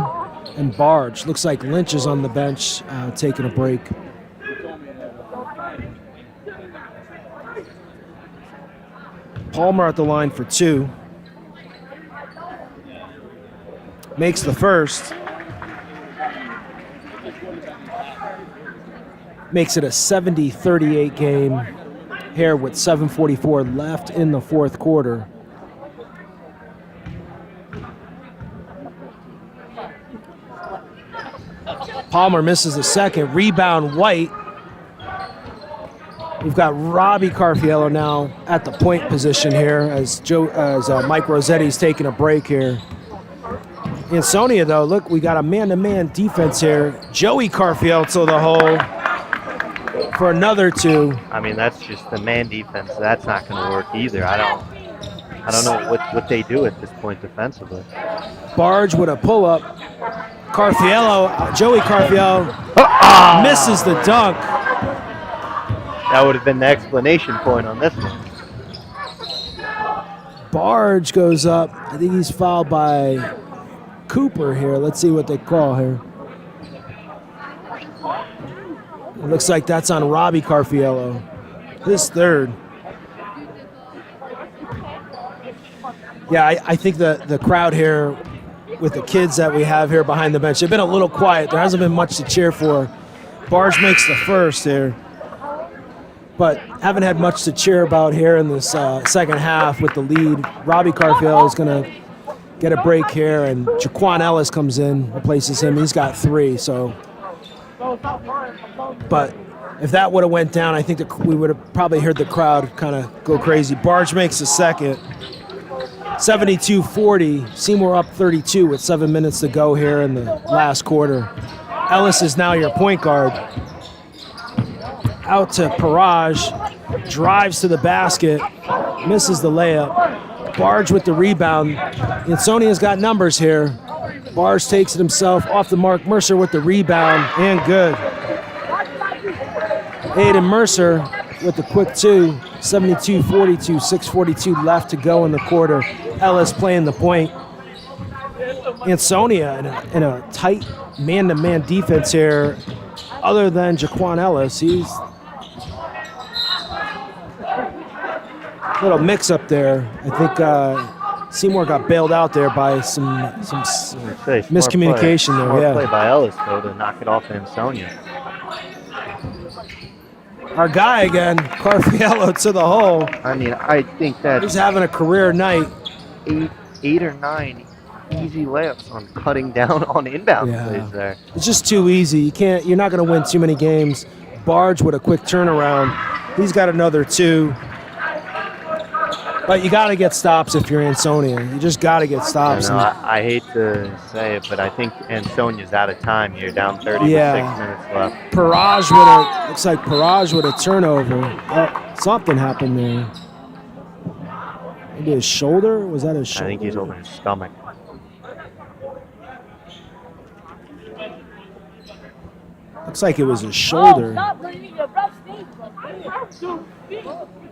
and Barge. Looks like Lynch is on the bench taking a break. Palmer at the line for 2. Makes the first. Makes it a 70-38 game here with 7:44 left in the fourth quarter. Palmer misses the second. Rebound, White. We've got Robbie Carfiello now at the point position here as Mike Rossetti's taking a break here. Ansonia, though, look, we got a man-to-man defense here. Joey Carfiello to the hole for another 2. I mean, that's just the man defense. That's not going to work either. I don't know what they do at this point defensively. Barge with a pull-up. Carfiello, Joey Carfiello misses the dunk. That would have been the explanation point on this one. Barge goes up. I think he's fouled by Cooper here. Let's see what they call here. It looks like that's on Robbie Carfiello. His third. Yeah, I think the crowd here with the kids that we have here behind the bench, they've been a little quiet. There hasn't been much to cheer for. Barge makes the first here. But haven't had much to cheer about here in this second half with the lead. Robbie Carfiello is going to get a break here, and Jaquan Ellis comes in, replaces him. He's got 3, so. But if that would have went down, I think we would have probably heard the crowd kind of go crazy. Barge makes the second. 72-40. Seymour up 32 with 7 minutes to go here in the last quarter. Ellis is now your point guard. Out to Paraj, drives to the basket, misses the layup. Barge with the rebound. Ansonia's got numbers here. Barge takes it himself off the mark. Mercer with the rebound, and good. Aiden Mercer with the quick 2. 72-42, 6:42 left to go in the quarter. Ellis playing the point. Ansonia in a tight man-to-man defense here. Other than Jaquan Ellis, he's a little mix-up there. I think Seymour got bailed out there by some miscommunication there. Smart play by Ellis, though, to knock it off Ansonia. Our guy again, Carfiello to the hole. I mean, I think that He's having a career night. 8 or 9 easy layups on cutting down on inbound plays there. It's just too easy. You're not going to win too many games. Barge with a quick turnaround. He's got another 2. But you got to get stops if you're Ansonia. You just got to get stops. I hate to say it, but I think Ansonia's out of time here, down 30 Yeah. with 6 minutes left. Paraj with a looks like Paraj with a turnover. Oh, something happened there. Maybe his shoulder? Was that his shoulder? I think he's over his stomach. Looks like it was his shoulder.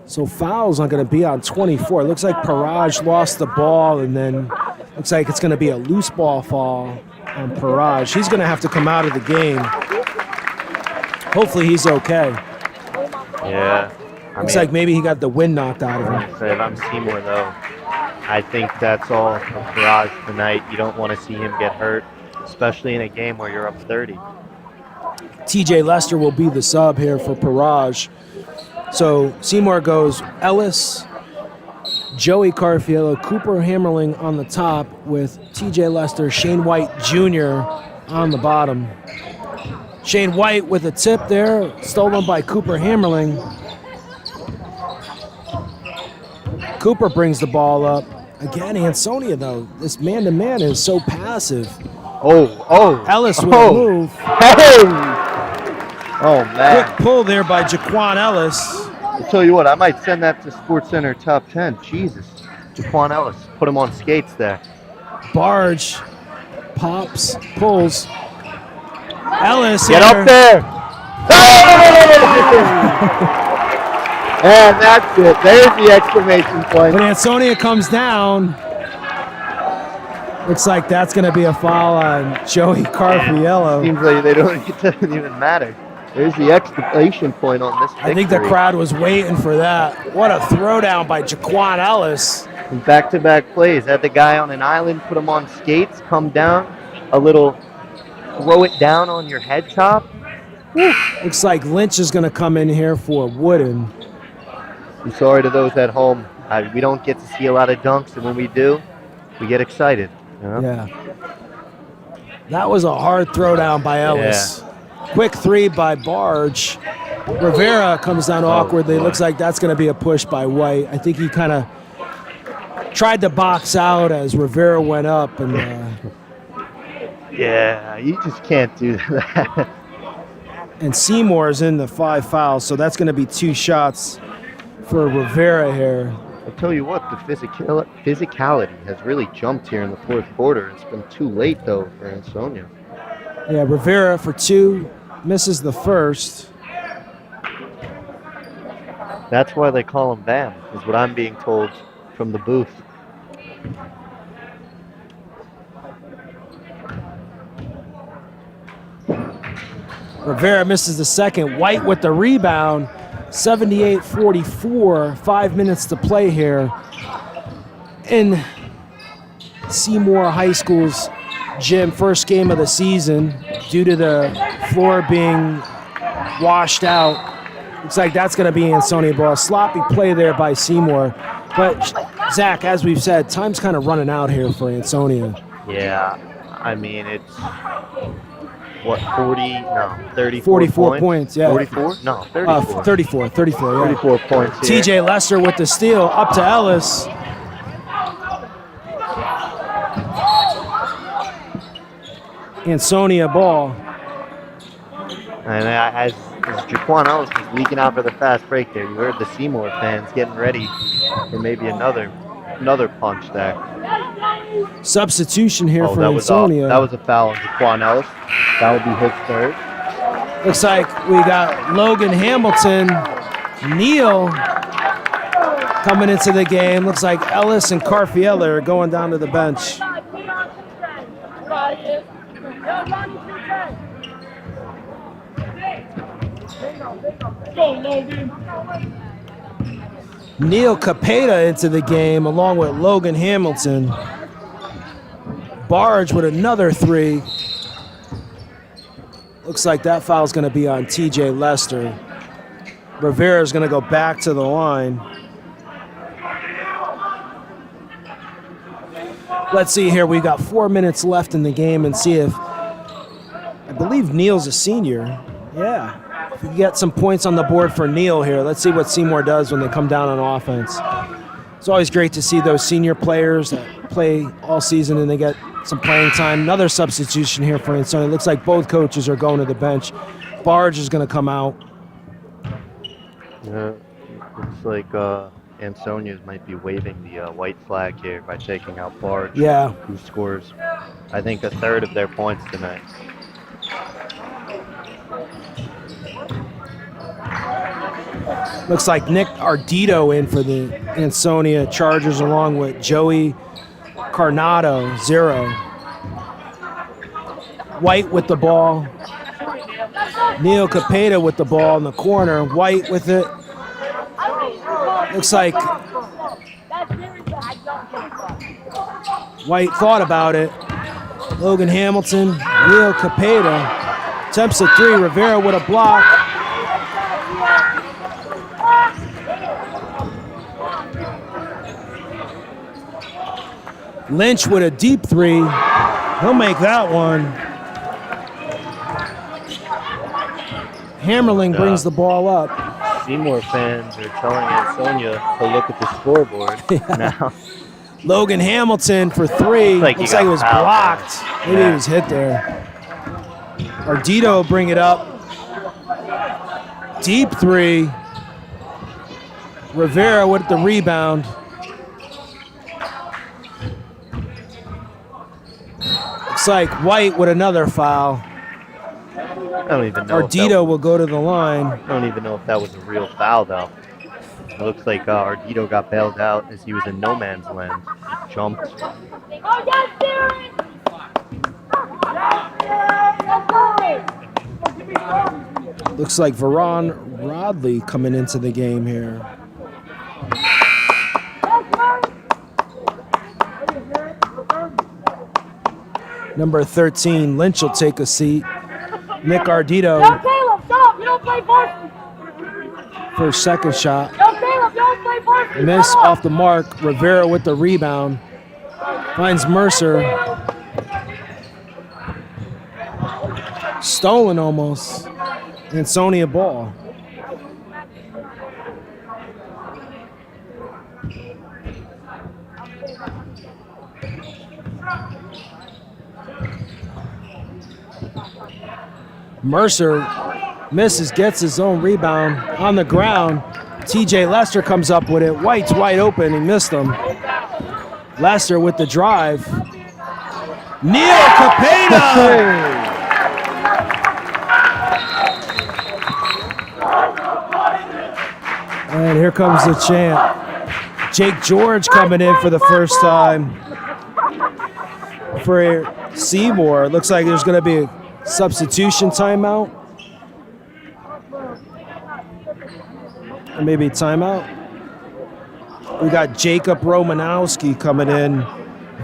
So foul's not going to be on 24. It looks like Paraj lost the ball, and then looks like it's going to be a loose ball fall on Paraj. He's going to have to come out of the game. Hopefully he's okay. Yeah. Looks like maybe he got the wind knocked out of him. If I'm Seymour, though, I think that's all from Paraj tonight. You don't want to see him get hurt, especially in a game where you're up 30. TJ Lester will be the sub here for Paraj. So Seymour goes Ellis, Joey Carfiello, Cooper Hammerling on the top with TJ Lester, Shane White Jr. on the bottom. Shane White with a tip there, stolen by Cooper Hammerling. Cooper brings the ball up. Again, Ansonia, though, this man-to-man is so passive. Ellis with a move. Hey! Oh, man. Quick pull there by Jaquan Ellis. I'll tell you what, I might send that to SportsCenter Top 10. Jesus. Jaquan Ellis. Put him on skates there. Barge pops, pulls. Ellis Get here. up there! And that's it. There's the exclamation point. When Ansonia comes down, looks like that's going to be a foul on Joey Carfiello. Seems like it doesn't even matter. There's the exclamation point on this victory. I think the crowd was waiting for that. What a throwdown by Jaquan Ellis. Back-to-back plays. Had the guy on an island, put him on skates, come down, a little throw it down on your head top. Woo. Looks like Lynch is going to come in here for Wooden. I'm sorry to those at home. We don't get to see a lot of dunks, and when we do, we get excited. You know? Yeah. That was a hard throwdown by Ellis. Yeah. Quick three by Barge. Rivera comes down awkwardly. Boy. Looks like that's going to be a push by White. I think he kind of tried to box out as Rivera went up. And yeah, you just can't do that. and Seymour's in the 5 fouls, so that's going to be 2 shots for Rivera here. I'll tell you what, the physicality has really jumped here in the fourth quarter. It's been too late, though, for Ansonia. Yeah, Rivera for 2, misses the first. That's why they call him Bam, is what I'm being told from the booth. Rivera misses the second. White with the rebound. 78-44, 5 minutes to play here in Seymour High School's gym. First game of the season due to the floor being washed out. Looks like that's going to be Ansonia ball. Sloppy play there by Seymour. But, Zach, as we've said, time's kind of running out here for Ansonia. Yeah, I mean, it's, what, 34 44 points, yeah. 44? No, 34. 34, yeah. 34 points here. TJ Lester with the steal, up to Ellis. Ansonia ball. And as Jaquan Ellis was leaking out for the fast break there, you heard the Seymour fans getting ready for maybe another punch there. Substitution here for that Ansonia. That was a foul on Jaquan Ellis. That would be his third. Looks like we got Logan Hamilton, Neal coming into the game. Looks like Ellis and Carfiello are going down to the bench. Neil Capeta into the game along with Logan Hamilton. Barge with another 3. Looks like that foul's going to be on TJ Lester. Rivera's going to go back to the line. Let's see here. We've got 4 minutes left in the game and see if, I believe Neil's a senior. Yeah. If we get some points on the board for Neil here, let's see what Seymour does when they come down on offense. It's always great to see those senior players that play all season and they get some playing time. Another substitution here for Ansonia. It looks like both coaches are going to the bench. Barge is going to come out. Yeah, looks like Ansonia might be waving the white flag here by taking out Barge. Yeah. Who scores, I think, a third of their points tonight. Looks like Nick Ardito in for the Ansonia Chargers along with Joey Carnado, 0. White with the ball. Neil Capeta with the ball in the corner. White with it. Looks like White thought about it. Logan Hamilton, Neil Capeta. Attempts a 3. Rivera with a block. Lynch with a deep 3. He'll make that one. Hammerling brings the ball up. Seymour fans are telling Ansonia to look at the scoreboard now. Logan Hamilton for 3. Looks like it was blocked. Maybe he was hit there. Ardito will bring it up. Deep 3. Rivera with the rebound. Looks like White with another foul. I don't even know. Ardito will go to the line. I don't even know if that was a real foul, though. It looks like Ardito got bailed out as he was in no man's land. He jumped. Looks like Veron Rodley coming into the game here. Number 13, Lynch will take a seat. Nick Ardito Yo, Caleb, stop! You don't play varsity! for a second shot. Yo, Caleb, you don't play varsity! Miss off the mark. Rivera with the rebound. Finds Mercer. Stolen almost. Ansonia ball. Mercer misses, gets his own rebound on the ground. TJ Lester comes up with it. White's wide open. He missed him. Lester with the drive. Neil Capeta! And here comes the chant. Jake George coming in for the first time for Seymour. Looks like there's going to be a substitution timeout. Or maybe timeout. We got Jacob Romanowski coming in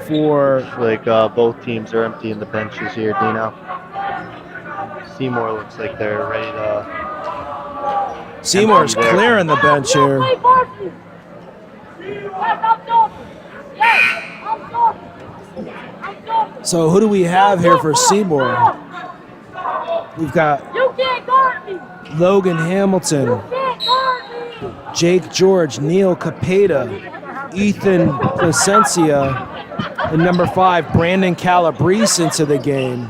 for... Like both teams are emptying the benches here, Dino. Seymour looks like they're ready to... Seymour's clearing the bench here. So who do we have here for Seymour? We've got Logan Hamilton, Jake George, Neil Capeta, Ethan Placencia, and number 5, Brandon Calabrese into the game.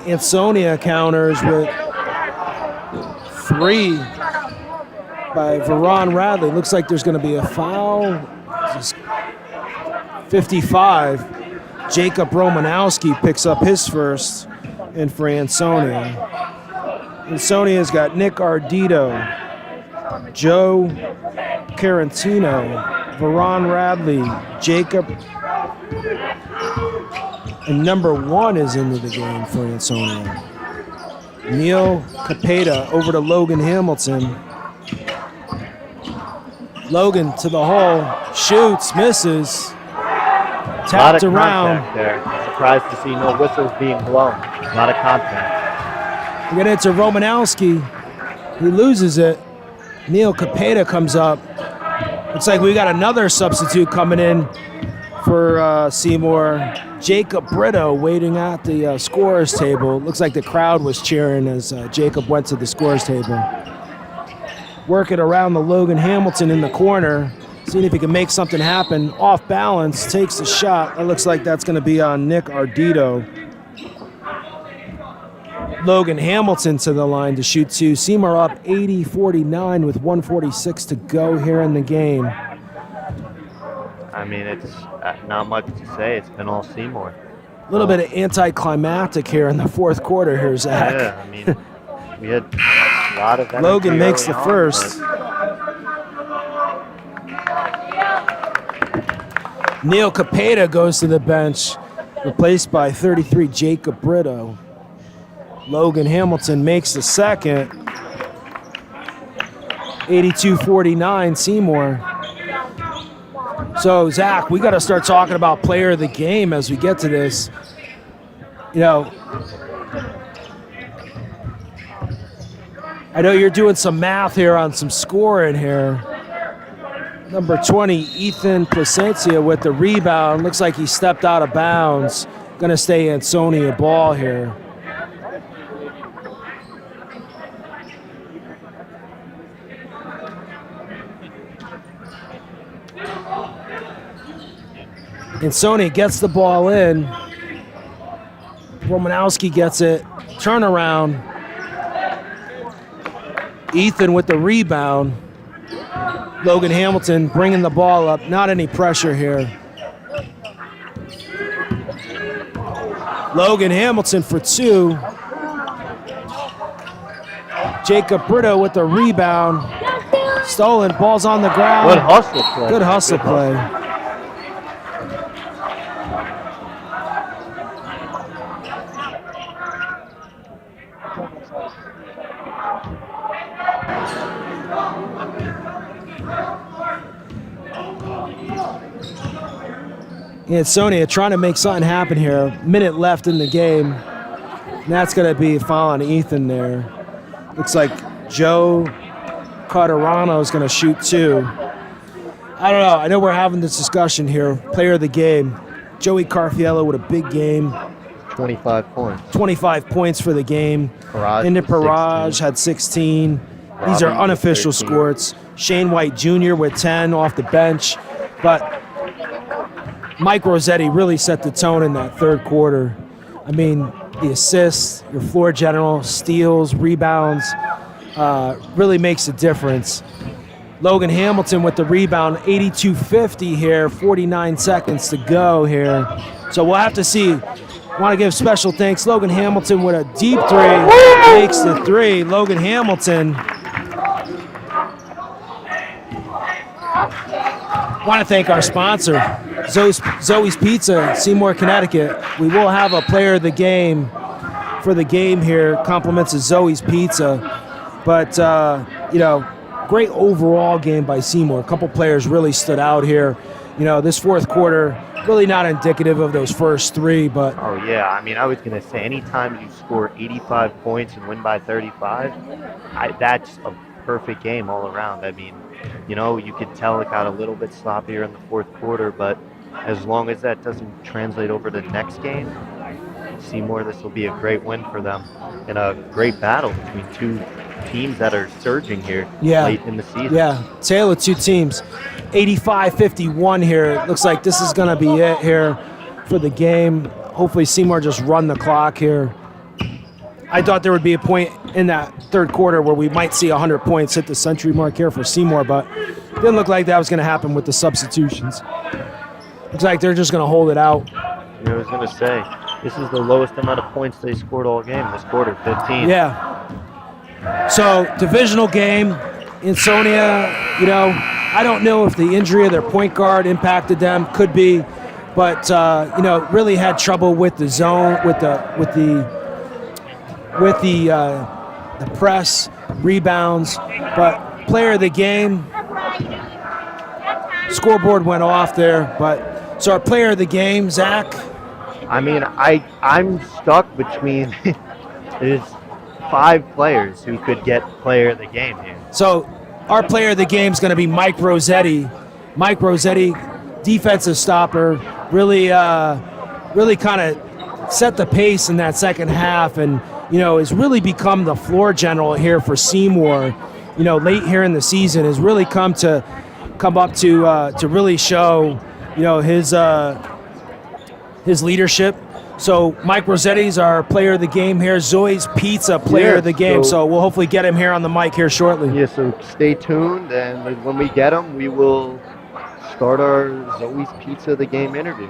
Ansonia counters with 3 by Veron Radley. Looks like there's going to be a foul. 55. Jacob Romanowski picks up his first, and for Ansonia. Ansonia's got Nick Ardito, Joe Carantino, Veron Radley, Jacob, and number 1 is into the game for Ansonia. Neil Capeta over to Logan Hamilton. Logan to the hole, shoots, misses, tapped around. There. Surprised to see no whistles being blown. A lot of contact. We're gonna enter Romanowski. He loses it. Neil Capeta comes up. Looks like we got another substitute coming in for Seymour. Jacob Brito waiting at the scorer's table. Looks like the crowd was cheering as Jacob went to the scorer's table. working around the Logan Hamilton in the corner, seeing if he can make something happen. Off balance, takes the shot. That looks like that's going to be on Nick Ardito. Logan Hamilton to the line to shoot two. Seymour up 80-49 with 1:46 to go here in the game. I mean, it's not much to say. It's been all Seymour. A little bit of anticlimactic here in the fourth quarter here, Zach. Yeah, I mean, we had a lot of energy Logan makes the early on, first. Neil Capeta goes to the bench, replaced by 33 Jacob Brito. Logan Hamilton makes the second. 82-49 Seymour. So, Zach, we got to start talking about player of the game as we get to this. You know, I know you're doing some math here on some scoring here. Number 20, Ethan Placencia with the rebound. Looks like he stepped out of bounds. Going to stay Ansonia ball here. Ansonia gets the ball in. Romanowski gets it. Turnaround. Ethan with the rebound. Logan Hamilton bringing the ball up. Not any pressure here. Logan Hamilton for two. Jacob Brito with the rebound. Stolen. Ball's on the ground. Good hustle play. Good hustle play. Ansonia trying to make something happen here. Minute left in the game. And that's going to be a foul on Ethan there. Looks like Joe Carterano is going to shoot two. I don't know. I know we're having this discussion here. Player of the game. Joey Carfiello with a big game. 25 points. 25 points for the game. Indy Paraj had 16. These are Robbie unofficial with 13. scores. Shane White Jr. with 10 off the bench. But Mike Rossetti really set the tone in that third quarter. I mean, the assists, your floor general, steals, rebounds, really makes a difference. Logan Hamilton with the rebound, 82-50 here, 49 seconds to go here. So we'll have to see. Want to give special thanks. Logan Hamilton with a deep three, makes the three. Logan Hamilton. Want to thank our sponsor, Zoe's Pizza, Seymour, Connecticut. We will have a player of the game for the game here. Compliments of Zoe's Pizza. But, you know, great overall game by Seymour. A couple players really stood out here. You know, this fourth quarter, really not indicative of those first three, but... Oh, yeah. I mean, I was going to say, anytime you score 85 points and win by 35, that's a perfect game all around. I mean, you know, you could tell it got a little bit sloppier in the fourth quarter, but as long as that doesn't translate over to the next game, Seymour, this will be a great win for them and a great battle between two teams that are surging here late in the season. Yeah, tale of two teams. 85-51 here. It looks like this is going to be it here for the game. Hopefully Seymour just run the clock here. I thought there would be a point in that third quarter where we might see 100 points hit the century mark here for Seymour, but it didn't look like that was going to happen with the substitutions. Looks like they're just going to hold it out. I was going to say, this is the lowest amount of points they scored all game this quarter, 15. Yeah. So, divisional game, Ansonia, you know, I don't know if the injury of their point guard impacted them, could be, but, you know, really had trouble with the zone, with the press, rebounds, but player of the game, scoreboard went off there, but so our player of the game, Zach. I mean, I'm stuck between there's 5 players who could get player of the game here. So our player of the game is going to be Mike Rossetti. Mike Rossetti, defensive stopper, really kind of set the pace in that second half, and you know, has really become the floor general here for Seymour. late here in the season has really come up to really show, his leadership. So Mike Rossetti's our player of the game here. Zoe's Pizza player of the game. So we'll hopefully get him here on the mic here shortly. Yeah, so stay tuned, and when we get him, we will start our Zoe's Pizza of the Game interview.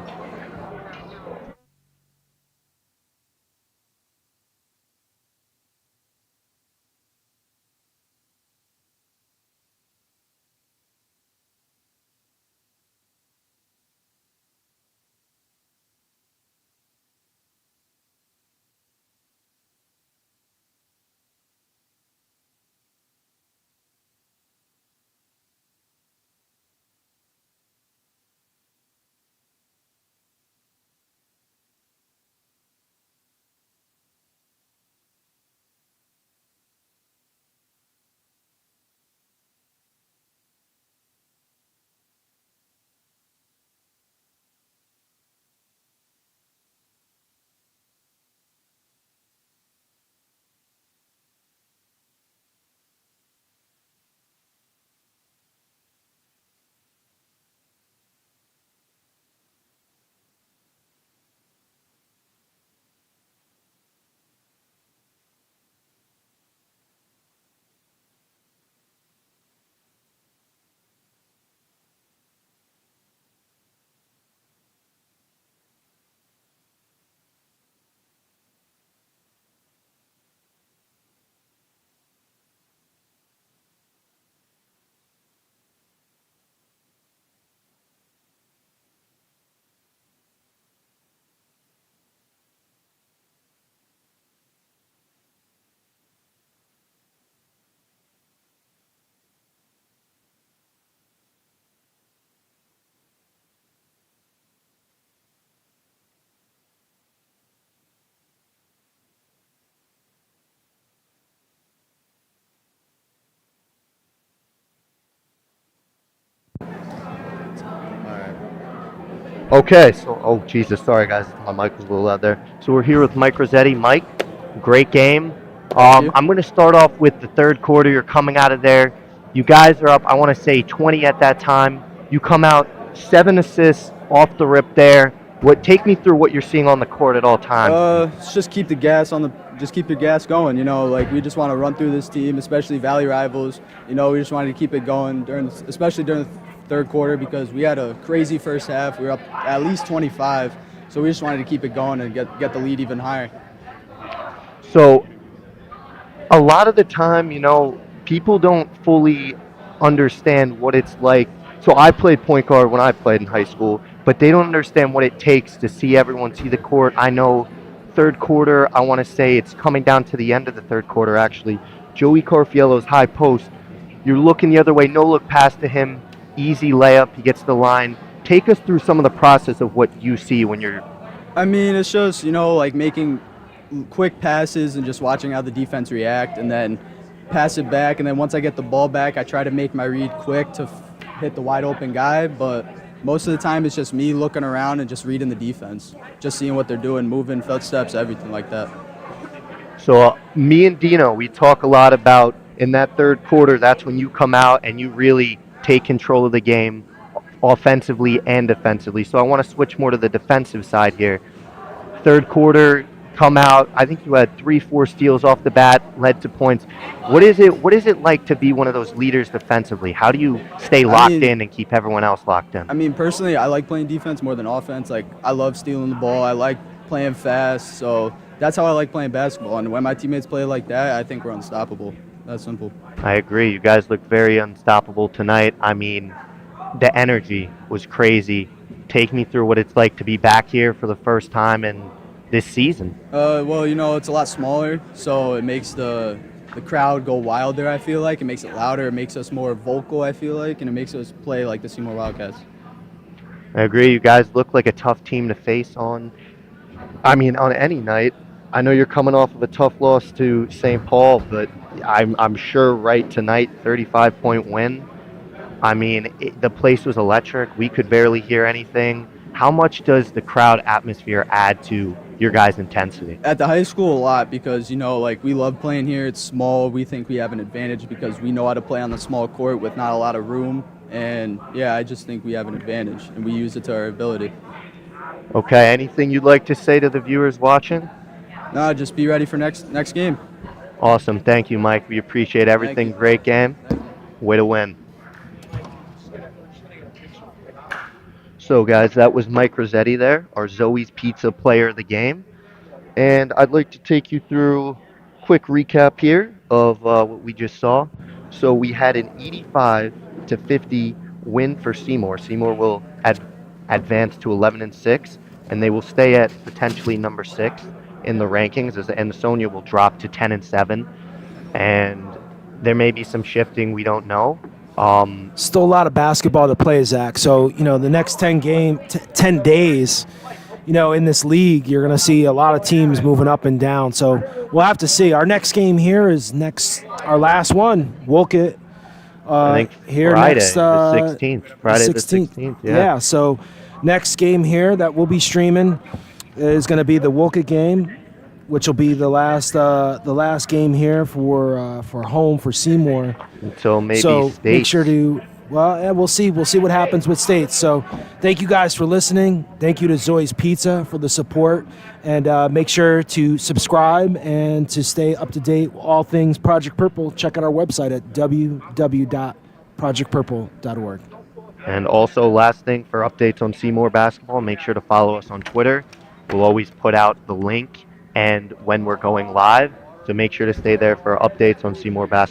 Okay, so, oh Jesus, sorry guys, my mic was a little loud there. So we're here with Mike Rossetti. Mike, great game. I'm going to start off with the third quarter. You're coming out of there. You guys are up, I want to say 20 at that time. You come out 7 assists off the rip there. Take me through what you're seeing on the court at all times. Just keep the gas just keep your gas going. We just want to run through this team, especially Valley rivals. We just wanted to keep it going especially during the third quarter, because we had a crazy first half. We were up at least 25, so we just wanted to keep it going and get the lead even higher. So a lot of the time, people don't fully understand what it's like. So I played point guard when I played in high school, but they don't understand what it takes to see everyone see the court. I know third quarter, I want to say it's coming down to the end of the third quarter actually. Joey Carfiello's high post, you're looking the other way, no look pass to him, easy layup, he gets to the line. Take us through some of the process of what you see when you're... It's just, making quick passes and just watching how the defense react, and then pass it back, and then once I get the ball back, I try to make my read quick to hit the wide open guy, but most of the time it's just me looking around and just reading the defense, just seeing what they're doing, moving, footsteps, everything like that. So me and Dino, we talk a lot about in that third quarter, that's when you come out and you really take control of the game offensively and defensively. So I want to switch more to the defensive side here. Third quarter, come out, I think you had 3-4 steals off the bat, led to points. What is it like to be one of those leaders defensively? How do you stay locked in and keep everyone else locked in? Personally, I like playing defense more than offense. I love stealing the ball. I like playing fast. So that's how I like playing basketball. And when my teammates play like that, I think we're unstoppable. That's simple. I agree. You guys look very unstoppable tonight. The energy was crazy. Take me through what it's like to be back here for the first time in this season. It's a lot smaller, so it makes the crowd go wilder, I feel like. It makes it louder. It makes us more vocal, I feel like, and it makes us play like the Seymour Wildcats. I agree. You guys look like a tough team to face on any night. I know you're coming off of a tough loss to St. Paul, but I'm sure right tonight, 35-point win. The place was electric. We could barely hear anything. How much does the crowd atmosphere add to your guys' intensity? At the high school, a lot, because like we love playing here. It's small. We think we have an advantage because we know how to play on the small court with not a lot of room. And yeah, I just think we have an advantage, and we use it to our ability. Okay, anything you'd like to say to the viewers watching? No, just be ready for next game. Awesome. Thank you, Mike. We appreciate everything. you. Great game. Way to win. So, guys, that was Mike Rossetti there, our Zoe's Pizza player of the game. And I'd like to take you through a quick recap here of what we just saw. So we had an 85-50 win for Seymour. Seymour will advance to 11-6, and they will stay at potentially number 6 in the rankings, as Ansonia will drop to 10-7. And there may be some shifting, we don't know. Still a lot of basketball to play, Zach. So, the next 10 days, in this league, you're going to see a lot of teams moving up and down. So we'll have to see. Our next game here is our last one. Wolcott. I think here Friday, next, the 16th. Friday the 16th, yeah. So next game here that we'll be streaming is going to be the Wolcott game, which will be the last game here for home for Seymour. Until maybe so States. Make sure to. Well, yeah, we'll see. We'll see what happens with States. So thank you guys for listening. Thank you to Zoe's Pizza for the support. And make sure to subscribe and to stay up to date with all things Project Purple. Check out our website at www.projectpurple.org. And also, last thing, for updates on Seymour basketball, make sure to follow us on Twitter. We'll always put out the link and when we're going live. So make sure to stay there for updates on Seymour basketball.